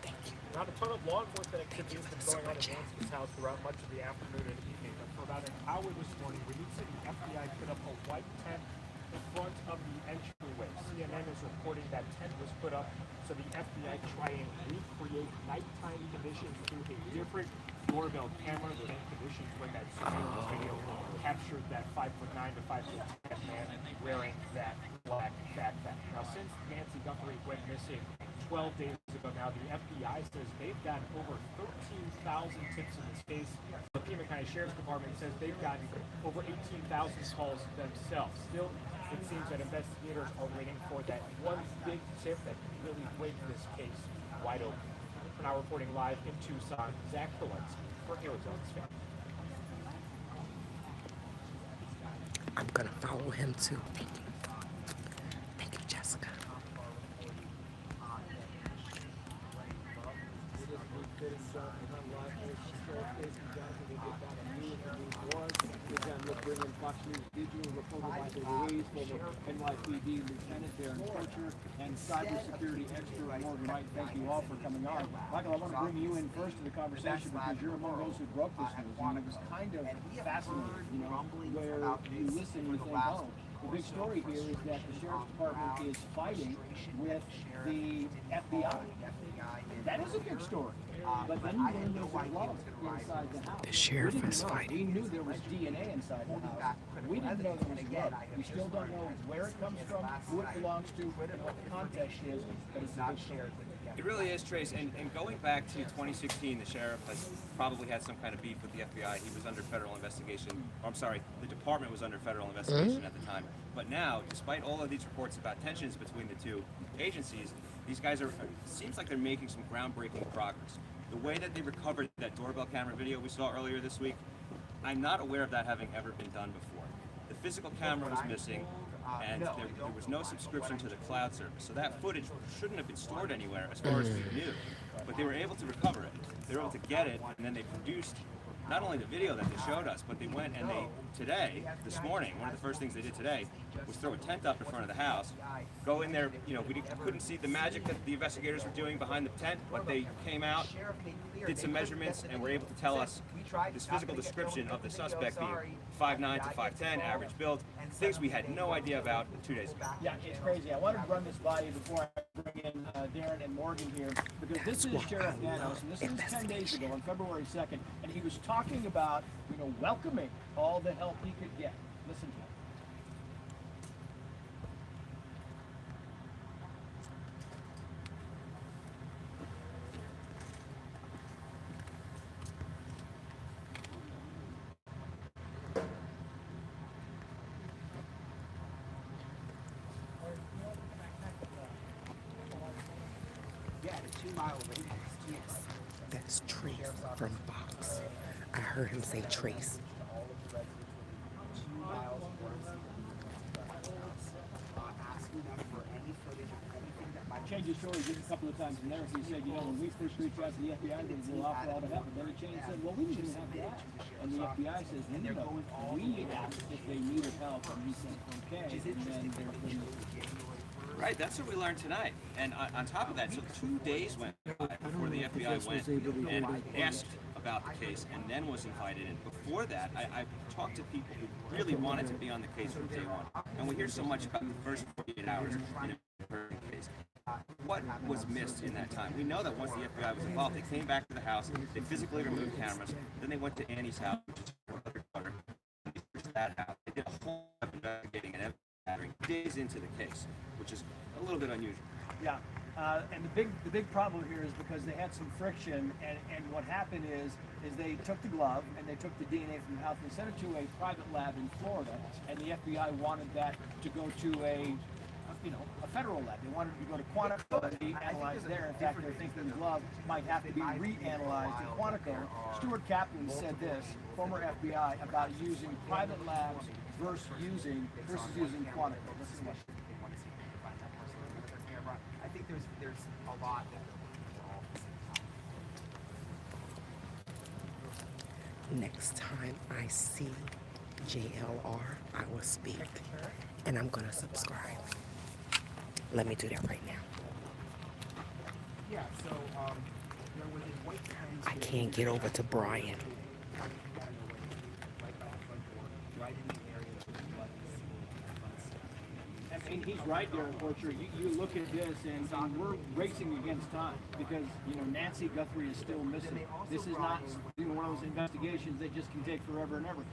Thank you. Now, a ton of law enforcement activity has been going on at Nancy's house throughout much of the afternoon and evening. But for about an hour this morning, Union City FBI put up a white tent in front of the entryway. CNN is reporting that tent was put up so the FBI try and recreate nighttime conditions through a different doorbell camera, the same conditions when that surveillance video captured that 5'9" to 5'10" man wearing that black backpack. Now, since Nancy Guthrie went missing 12 days ago now, the FBI says they've gotten over 13,000 tips in this case. The Pima County Sheriff's Department says they've gotten over 18,000 calls themselves. Still, it seems that investigators are waiting for that one big tip that can really break this case wide open. We're now reporting live in Tucson, Zach Walensky for Arizona's Fan. I'm going to follow him too. Thank you. Thank you, Jessica. Bringing Fox News Digital, reported by the Ruiz, former NYPD Lieutenant Darren Poacher, and cybersecurity expert Morgan Wright. Thank you all for coming on. Michael, I want to bring you in first to the conversation because you're among those who broke this news. And it was kind of fascinating, where you listen and you think, oh, the big story here is that the Sheriff's Department is fighting with the FBI. That is a big story. But then you learn there's a glove inside the house. The sheriff is fighting. We knew there was DNA inside the house. We didn't know there was blood. We still don't know where it comes from, who it belongs to, and what the context is, but it's a big story. It really is, Trace, and going back to 2016, the sheriff has probably had some kind of beef with the FBI. He was under federal investigation. Or, I'm sorry, the department was under federal investigation at the time. But now, despite all of these reports about tensions between the two agencies, these guys seems like they're making some groundbreaking progress. The way that they recovered that doorbell camera video we saw earlier this week, I'm not aware of that having ever been done before. The physical camera was missing, and there was no subscription to the cloud service. So that footage shouldn't have been stored anywhere as far as we knew. But they were able to recover it. They were able to get it, and then they produced not only the video that they showed us, but they went and this morning, one of the first things they did today was throw a tent up in front of the house, go in there, we couldn't see the magic that the investigators were doing behind the tent, but they came out, did some measurements, and were able to tell us this physical description of the suspect being 5'9" to 5'10", average build, things we had no idea about 2 days ago. Yeah, it's crazy. I wanted to run this by you before I bring in Darren and Morgan here, because this is Sheriff Nanos, and this was 10 days ago on February 2nd, and he was talking about, welcoming all the help he could get. Listen to him. Yeah, the 2-mile radius. Yes. That's Trace from Fox. I heard him say Trace. 2 miles worth asking them for any footage of anything that might Changed his story just a couple of times in there. He said, you know, when we first reached out to the FBI, there was a lot for all to happen. Then he changed and said, well, we didn't even have that. And the FBI says, no, we asked if they needed help, and he said, okay. And then there's been Right, that's what we learned tonight. And on top of that, so 2 days went by before the FBI went and asked about the case and then was invited in. Before that, I talked to people who really wanted to be on the case from day one. And we hear so much about the first 48 hours in a case. What was missed in that time? We know that once the FBI was involved, they came back to the house, they physically removed cameras, then they went to Annie's house, which is her other daughter, and they searched that house. They did a whole lot of investigating and gathering days into the case, which is a little bit unusual. Yeah, and the big problem here is because they had some friction, and what happened is they took the glove and they took the DNA from the house and sent it to a private lab in Florida, and the FBI wanted that to go to a federal lab. They wanted it to go to Quantico and be analyzed there. In fact, they're thinking the glove might have to be reanalyzed at Quantico. Stuart Kaplan said this, former FBI, about using private labs versus using Quantico. This is what I think there's a lot that Next time I see JLR, I will speak. And I'm going to subscribe. Let me do that right now. yeah, so there was a white pen I can't get over to Brian. right in the area I mean, he's right there, unfortunately. You look at this, and we're racing against time because, Nancy Guthrie is still missing. This is not one of those investigations that just can take forever and ever.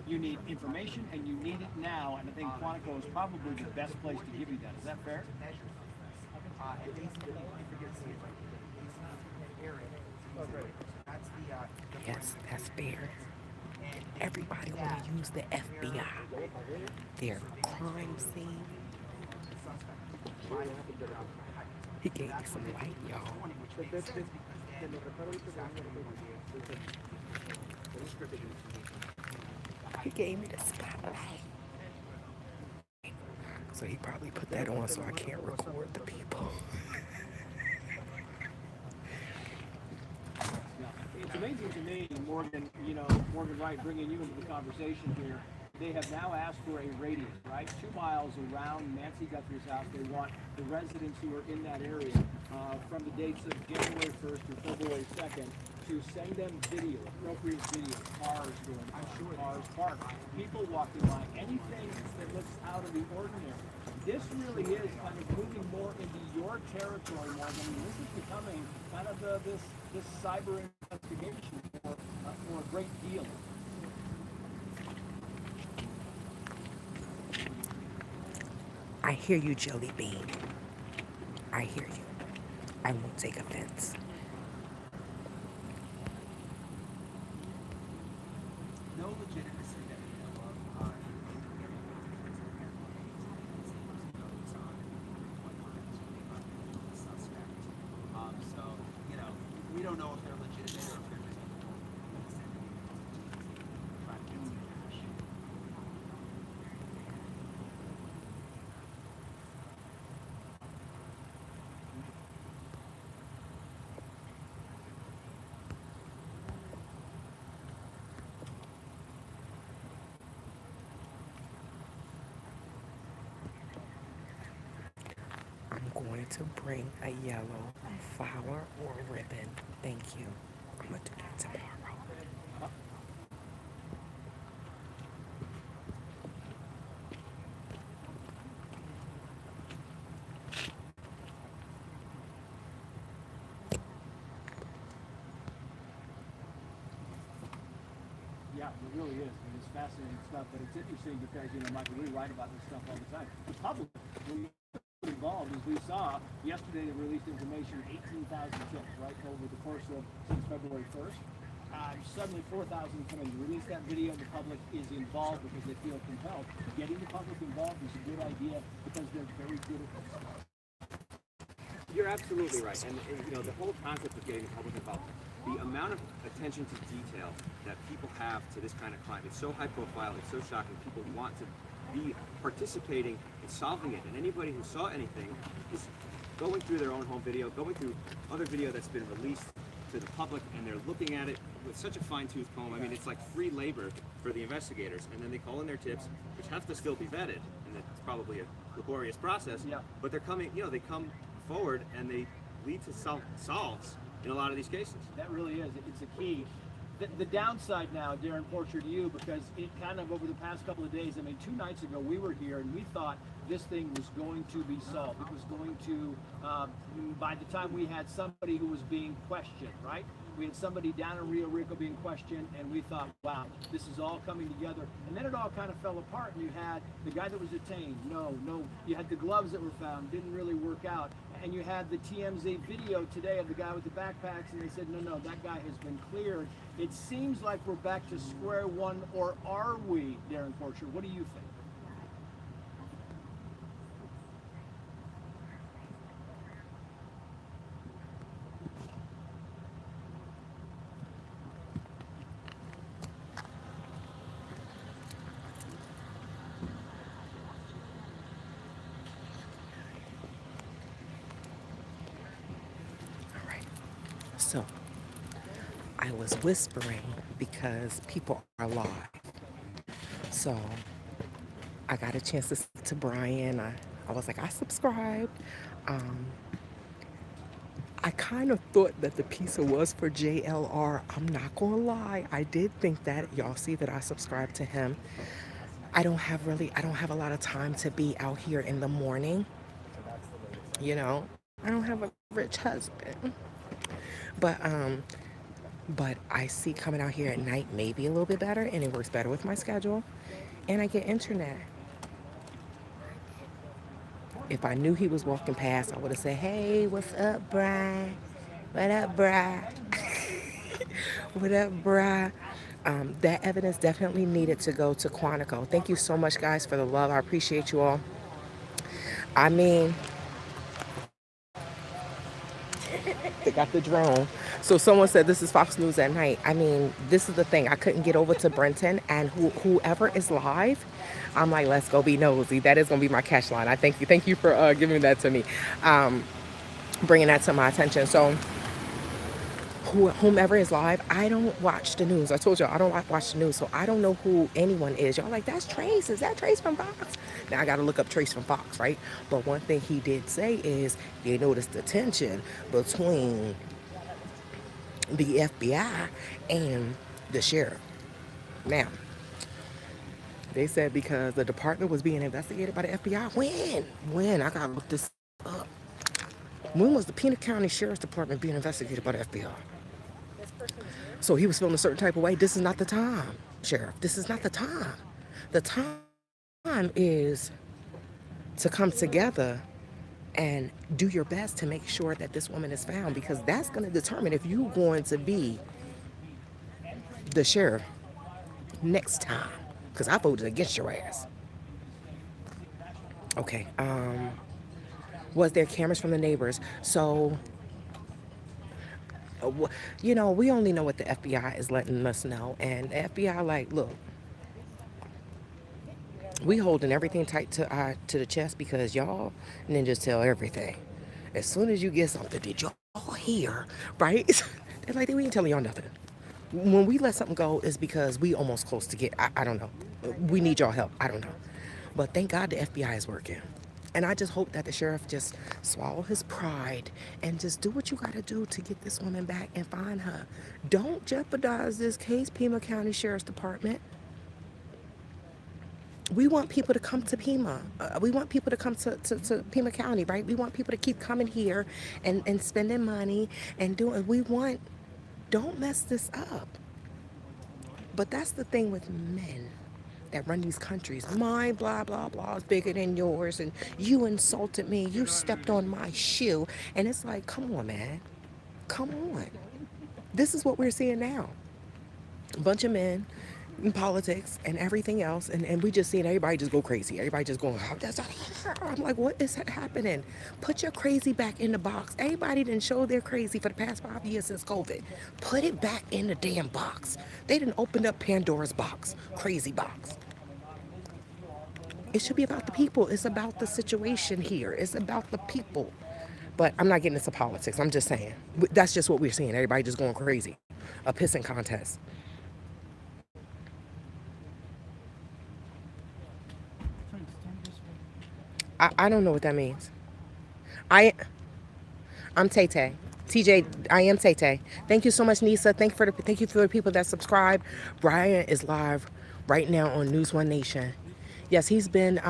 You need information, and you need it now, and I think Quantico is probably the best place to give you that. Is that fair? Yes, that's fair. Everybody want to use the FBI. Their crime scene. He gave me some light, y'all. He gave me the spotlight. So he probably put that on so I can't record the people. It's amazing to me, Morgan Wright, bringing you into the conversation here. They have now asked for a radius, right? 2 miles around Nancy Guthrie's house. They want the residents who are in that area from the dates of January 1st through February 2nd to send them video, appropriate video, cars going by, cars parked, people walking by, anything that looks out of the ordinary. This really is kind of moving more into your territory, Morgan. This is becoming kind of this cyber investigation for a great deal. I hear you, Jelly Bean. I hear you. I won't take offense. no legitimacy that we know of. So, we don't know if they're legitimate or if they're just I'm going to bring a yellow flower or ribbon. Thank you. I'm going to do that tomorrow. Yeah, it really is. I mean, it's fascinating stuff, but it's interesting because, Michael, we write about this stuff all the time. The public involved, as we saw yesterday, they released information, 18,000 tips, right, over the course of since February 1st. Suddenly 4,000 come in. You release that video, the public is involved because they feel compelled. Getting the public involved is a good idea because they're very good at this. You're absolutely right, and the whole concept of getting the public involved the amount of attention to detail that people have to this kind of crime, it's so high profile, it's so shocking, people want to be participating in solving it, and anybody who saw anything is going through their own home video, going through other video that's been released to the public, and they're looking at it with such a fine-tooth comb. I mean, it's like free labor for the investigators, and then they call in their tips, which have to still be vetted, and it's probably a laborious process, Yeah. but they're coming, they come forward and they lead to solves in a lot of these cases. That really is. It's a key. The downside now, Darren Porcher, to you, because it kind of over the past couple of days, I mean, 2 nights ago we were here and we thought this thing was going to be solved. It was going to, by the time we had somebody who was being questioned, right? We had somebody down in Rio Rico being questioned, and we thought, wow, this is all coming together. And then it all kind of fell apart, and you had the guy that was detained. No. You had the gloves that were found, didn't really work out. And you had the TMZ video today of the guy with the backpacks, and they said, no, that guy has been cleared. It seems like we're back to square one, or are we, Darren Porcher? What do you think? All right. So I was whispering because people are live. So I got a chance to speak to Brian. I was like, I subscribed. I kind of thought that the pizza was for JLR. I'm not gonna lie. I did think that. Y'all see that I subscribed to him. I don't have a lot of time to be out here in the morning. I don't have a rich husband. But I see coming out here at night maybe a little bit better, and it works better with my schedule. And I get internet. If I knew he was walking past, I would have said, hey, what's up, bruh? What up, bruh? What up, bruh? That evidence definitely needed to go to Quantico. Thank you so much, guys, for the love. I appreciate you all. I mean, they got the drone. So someone said this is Fox News at night. I mean, this is the thing. I couldn't get over to Brenton, and whoever is live, I'm like, let's go be nosy. That is going to be my cash line. I thank you. Thank you for giving that to me, bringing that to my attention. So whomever is live, I don't watch the news. I told y'all I don't watch the news, so I don't know who anyone is. Y'all like, that's Trace. Is that Trace from Fox? Now I got to look up Trace from Fox, right? But one thing he did say is, you noticed the tension between the FBI and the sheriff. Now, they said because the department was being investigated by the FBI. When? I gotta look this up. When was the Pena County Sheriff's Department being investigated by the FBI? So he was feeling a certain type of way. This is not the time, Sheriff. This is not the time. The time is to come together and do your best to make sure that this woman is found, because that's going to determine if you're going to be the sheriff next time, because I voted against your ass. Okay. Was there cameras from the neighbors? So, we only know what the FBI is letting us know, and the FBI like, look, we holding everything tight to the chest because y'all ninjas tell everything. As soon as you get something, did y'all hear, right? They're like, we ain't telling y'all nothing. When we let something go, is because we almost close to get, I don't know. We need y'all help. I don't know. But thank God the FBI is working. And I just hope that the sheriff just swallow his pride and just do what you got to do to get this woman back and find her. Don't jeopardize this case, Pima County Sheriff's Department. We want people to come to Pima. We want people to come to Pima County, right? We want people to keep coming here and spending money and doing, don't mess this up. But that's the thing with men that run these countries. My blah, blah, blah is bigger than yours, and you insulted me, you stepped on my shoe. And it's like, come on, man. Come on. This is what we're seeing now. A bunch of men and politics and everything else, and we just seeing everybody just go crazy. Everybody just going, I'm like, what is happening? Put your crazy back in the box. Everybody didn't show their crazy for the past 5 years since COVID. Put it back in the damn box. They didn't open up Pandora's box, crazy box. It should be about the people. It's about the situation here. It's about the people. But I'm not getting into politics. I'm just saying. That's just what we're seeing. Everybody just going crazy. A pissing contest. I don't know what that means. I I'm Tay Tay. TJ, I am Tay Tay. Thank you so much, Nisa. Thank you for the people that subscribe. Brian is live right now on News One Nation. Yes, he's been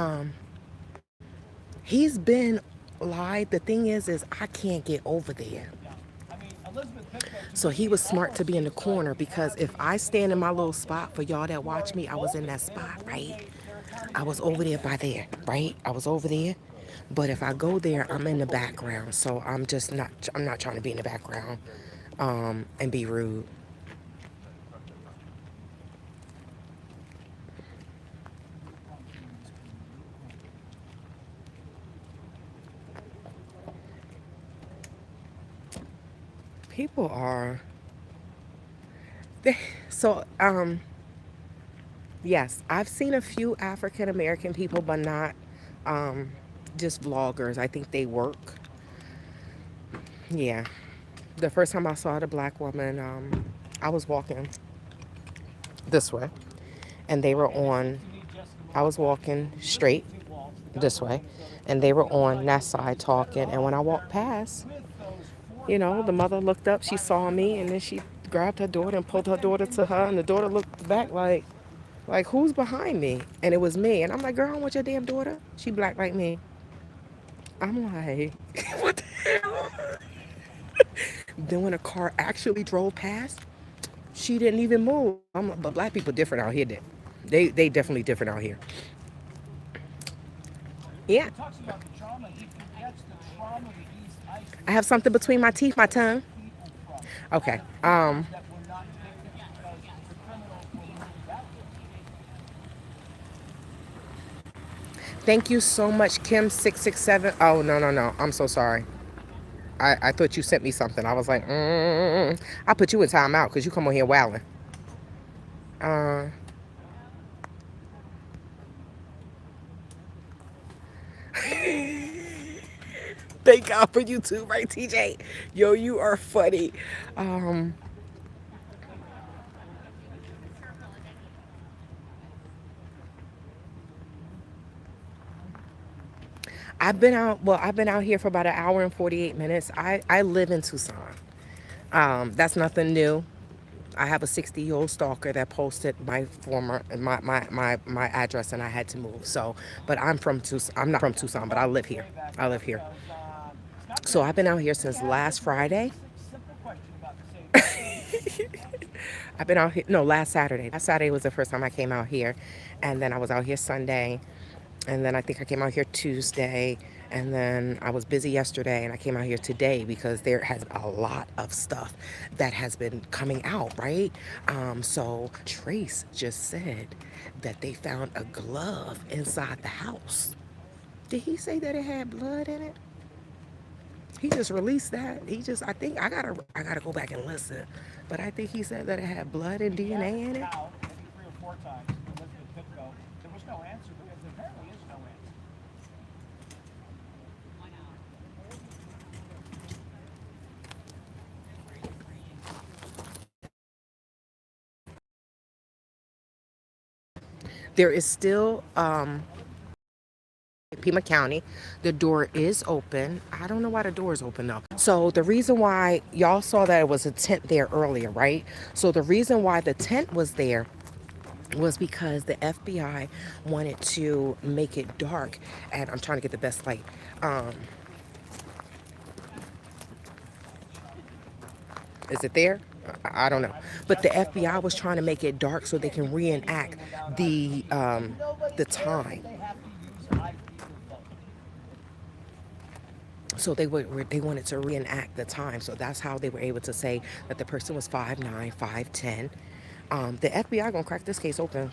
live. The thing is I can't get over there. So he was smart to be in the corner, because if I stand in my little spot, for y'all that watch me, I was in that spot, right? I was over there by there, right? I was over there. But if I go there, I'm in the background. So I'm not trying to be in the background and be rude. People are so yes, I've seen a few African American people, but not um, just vloggers. I think they work. Yeah. The first time I saw the black woman, I was walking this way, and they were on. I was walking straight this way, and they were on that side talking. And when I walked past, the mother looked up, she saw me, and then she grabbed her daughter and pulled her daughter to her, and the daughter looked back like who's behind me? And it was me. And I'm like, girl, I don't want your damn daughter. She black like me. I'm like, what the hell? Then when a car actually drove past, she didn't even move. I'm like, but black people different out here. They definitely different out here. Yeah. I have something between my teeth, my tongue. Okay. Thank you so much, Kim667. Oh, no, no, no. I'm so sorry. I thought you sent me something. I was like, I put you in timeout because you come on here wilding. Uh, Thank God for YouTube, right, TJ? Yo, you are funny. Um, I've been out here for about an hour and 48 minutes. I live in Tucson. That's nothing new. I have a 60-year-old stalker that posted my address, and I had to move. So, but I'm from Tucson. I'm not from Tucson, but I live here. I live here. So I've been out here since last Friday. I've been out here, no, last Saturday. Last Saturday was the first time I came out here. And then I was out here Sunday. And then I think I came out here Tuesday. And then I was busy yesterday, and I came out here today because there has a lot of stuff that has been coming out, right? So Trace just said that they found a glove inside the house. Did he say that it had blood in it? He just released that. I think I gotta go back and listen. But I think he said that it had blood and DNA in it. There is still Pima County. The door is open. I don't know why the door is open though. So the reason why y'all saw that it was a tent there earlier, right? So the reason why the tent was there was because the FBI wanted to make it dark, and I'm trying to get the best light. Is it there? I don't know. But the FBI was trying to make it dark so they can reenact the time. So they wanted to reenact the time. So that's how they were able to say that the person was 5'9", 5'10", The FBI gonna crack this case open.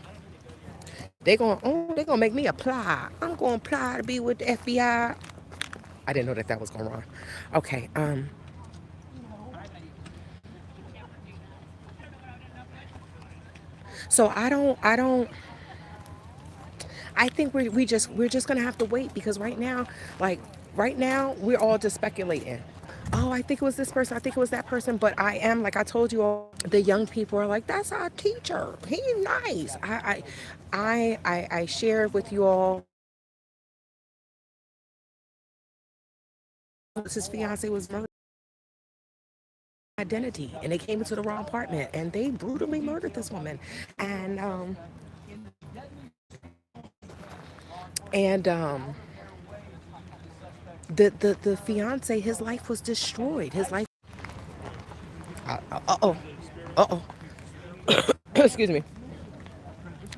They gonna make me apply. I'm gonna apply to be with the FBI. I didn't know that was going wrong. Okay. So I think we're just gonna have to wait because like right now we're all just speculating. Oh, I think it was this person. I think it was that person. But I am, like I told you all, the young people are like, that's our teacher. He's nice. I shared with you all. His fiance was murdered identity, and they came into the wrong apartment, and they brutally murdered this woman, and and the fiance, his life was destroyed. His life. Oh. Oh. Excuse me.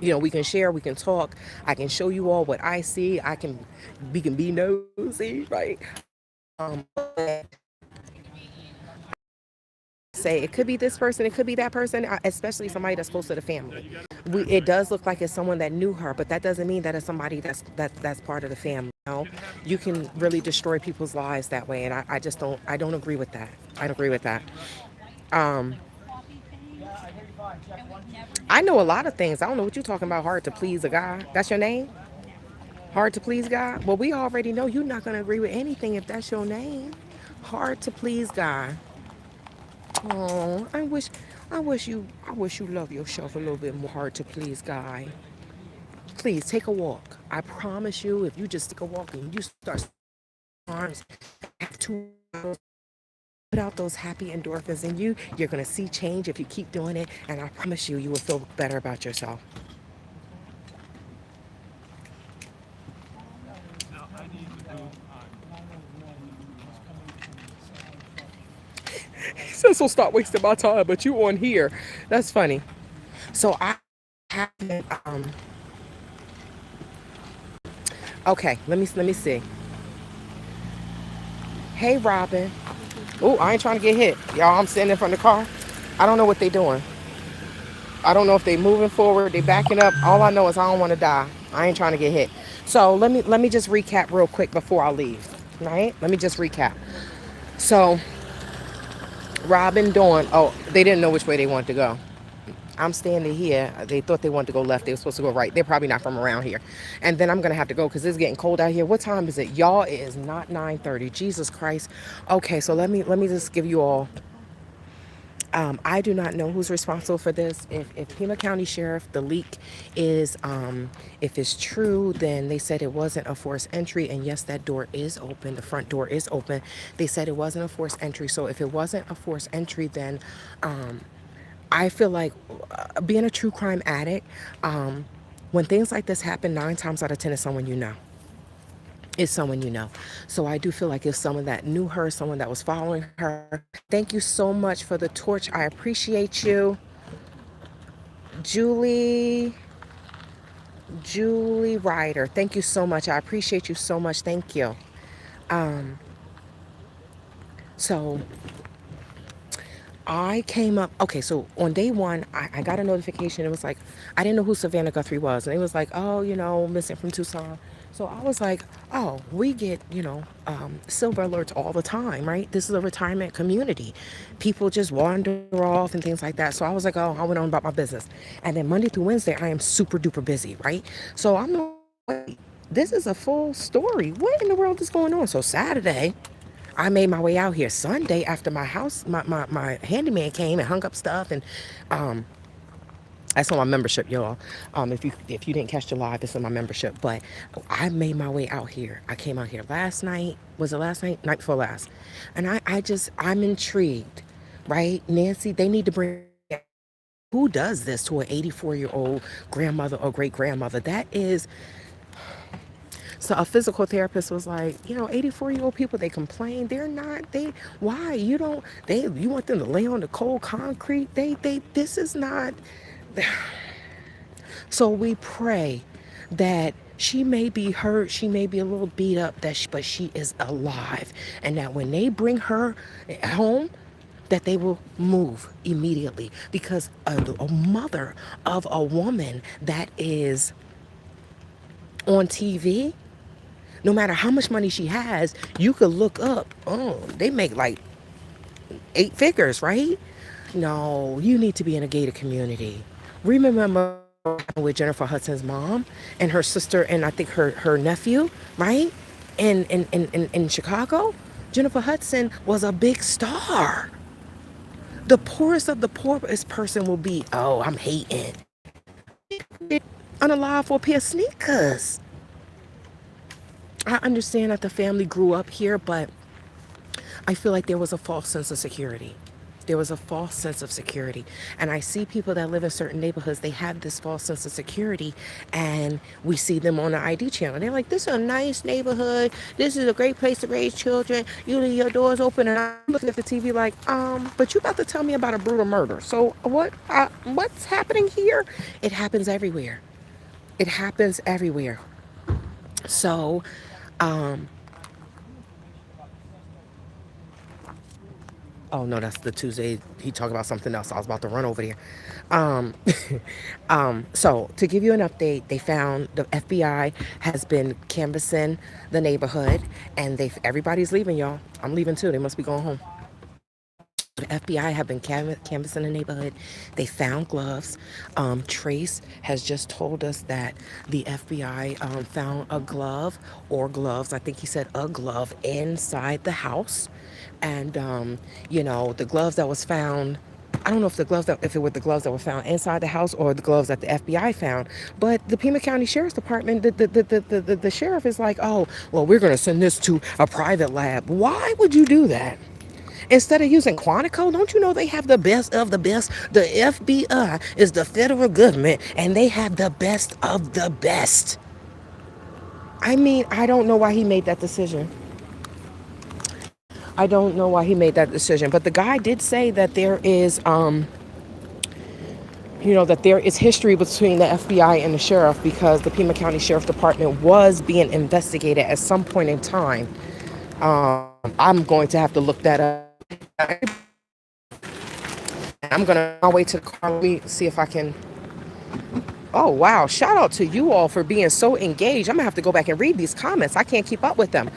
We can share, we can talk. I can show you all what I see. We can be nosy, right? Um, say it could be this person, it could be that person, especially somebody that's close to the family. It does look like it's someone that knew her, but that doesn't mean that it's somebody that's part of the family. You can really destroy people's lives that way, and I just don't agree with that. I don't agree with that. Um, I know a lot of things. I don't know what you're talking about. Hard to please a guy. That's your name? Hard to please guy? Well, we already know you're not going to agree with anything if that's your name. Hard to please guy. Oh, I wish you love yourself a little bit more. Hard to please guy. Please take a walk. I promise you, if you just take a walk and you start arms, have 2 hours, put out those happy endorphins in you, you're gonna see change if you keep doing it, and I promise you, you will feel better about yourself. He says, "So stop wasting my time," but you on here. That's funny. So I haven't. Okay, let me see. Hey, Robin. Oh, I ain't trying to get hit, y'all. I'm sitting in front of the car. I don't know what they doing. I don't know if they moving forward, they backing up. All I know is I don't want to die. I ain't trying to get hit. So let me just recap real quick before I leave. Right? Let me just recap. So Robin, Dawn. Oh, they didn't know which way they wanted to go. I'm standing here. They thought they wanted to go left. They were supposed to go right. They're probably not from around here. And then I'm gonna have to go because it's getting cold out here. What time is it, y'all? It is not 9:30. Jesus Christ. Okay, so let me just give you all. I do not know who's responsible for this. If Pima County Sheriff, the leak is, if it's true, then they said it wasn't a forced entry. And yes, that door is open. The front door is open. They said it wasn't a forced entry. So if it wasn't a forced entry, then I feel like being a true crime addict, when things like this happen, 9 times out of 10 is someone you know. It's someone you know. So I do feel like it's someone that knew her, someone that was following her. Thank you so much for the torch. I appreciate you. Julie, Julie Ryder. Thank you so much. I appreciate you so much. Thank you. Um, so I came up, okay, so on day one, I got a notification. It was like, I didn't know who Savannah Guthrie was. And it was like, oh, missing from Tucson. So I was like, oh, we get, silver alerts all the time, right? This is a retirement community. People just wander off and things like that. So I was like, oh, I went on about my business. And then Monday through Wednesday, I am super duper busy, right? So I'm like, wait, this is a full story. What in the world is going on? So Saturday, I made my way out here. Sunday, after my handyman came and hung up stuff, and that's on my membership, y'all. If you didn't catch the live, it's on my membership. But I made my way out here. I came out here last night. Was it last night? Night before last. And I'm intrigued, right? Nancy, they need to bring. Who does this to an 84-year-old grandmother or great grandmother? That is. So a physical therapist was like, 84-year-old people, they complain. They're not, why? You want them to lay on the cold concrete? This is not. So we pray that she may be hurt, she may be a little beat up, but she is alive. And that when they bring her home, that they will move immediately because a mother of a woman that is on TV, no matter how much money she has, you could look up, oh, they make like 8 figures, right? No, you need to be in a gated community. Remember what happened with Jennifer Hudson's mom and her sister and I think her nephew, right? In Chicago? Jennifer Hudson was a big star. The poorest of the poorest person will be, oh, I'm hating. Unalive for a pair of sneakers. I understand that the family grew up here, but I feel like there was a false sense of security. There was a false sense of security. And I see people that live in certain neighborhoods, they have this false sense of security, and we see them on the ID channel. They're like, this is a nice neighborhood. This is a great place to raise children. You leave your doors open. And I'm looking at the TV like, but you about to tell me about a brutal murder. So what's happening here? It happens everywhere. It happens everywhere. So, oh no, that's the Tuesday. He talked about something else. I was about to run over there. Um, so to give you an update, they found the FBI has been canvassing the neighborhood, and everybody's leaving, y'all. I'm leaving too. They must be going home. The FBI have been canvassing the neighborhood. They found gloves. Trace has just told us that the FBI found a glove or gloves. I think he said a glove inside the house. And, the gloves that was found, I don't know if it were the gloves that were found inside the house or the gloves that the FBI found, but the Pima County Sheriff's Department, the sheriff is like, oh, well, we're going to send this to a private lab. Why would you do that? Instead of using Quantico, don't you know they have the best of the best? The FBI is the federal government, and they have the best of the best. I mean, I don't know why he made that decision. I don't know why he made that decision. But the guy did say that there is, that there is history between the FBI and the sheriff because the Pima County Sheriff's Department was being investigated at some point in time. I'm going to have to look that up. I'm going to wait to the car. Let me see if I can. Oh, wow. Shout out to you all for being so engaged. I'm going to have to go back and read these comments. I can't keep up with them.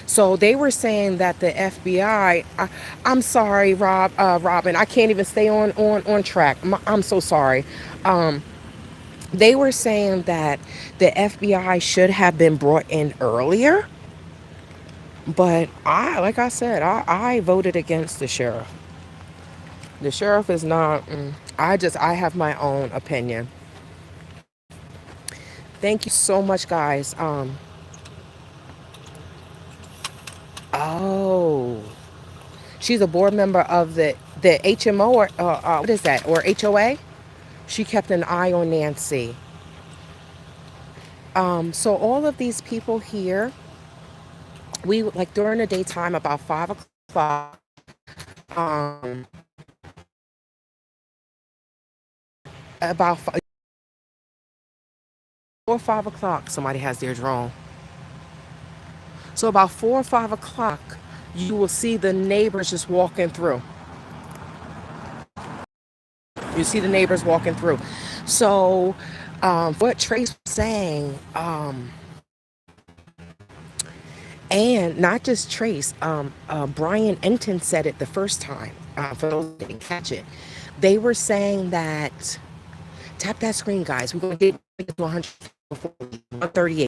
So they were saying that the FBI, I'm sorry, Robin, I can't even stay on track. I'm so sorry. They were saying that the FBI should have been brought in earlier. But like I said, I voted against the sheriff. The sheriff is not, I have my own opinion. Thank you so much, guys. Oh, she's a board member of the HMO or what is that? Or HOA? She kept an eye on Nancy. So all of these people here, we like during the daytime about 5 o'clock. About 4 or 5 o'clock, somebody has their drone. So about 4 or 5 o'clock, you will see the neighbors just walking through. You see the neighbors walking through. So what Trace was saying, and not just Trace, Brian Enton said it the first time, for those who didn't catch it. They were saying that, tap that screen, guys. We're going to get to 138.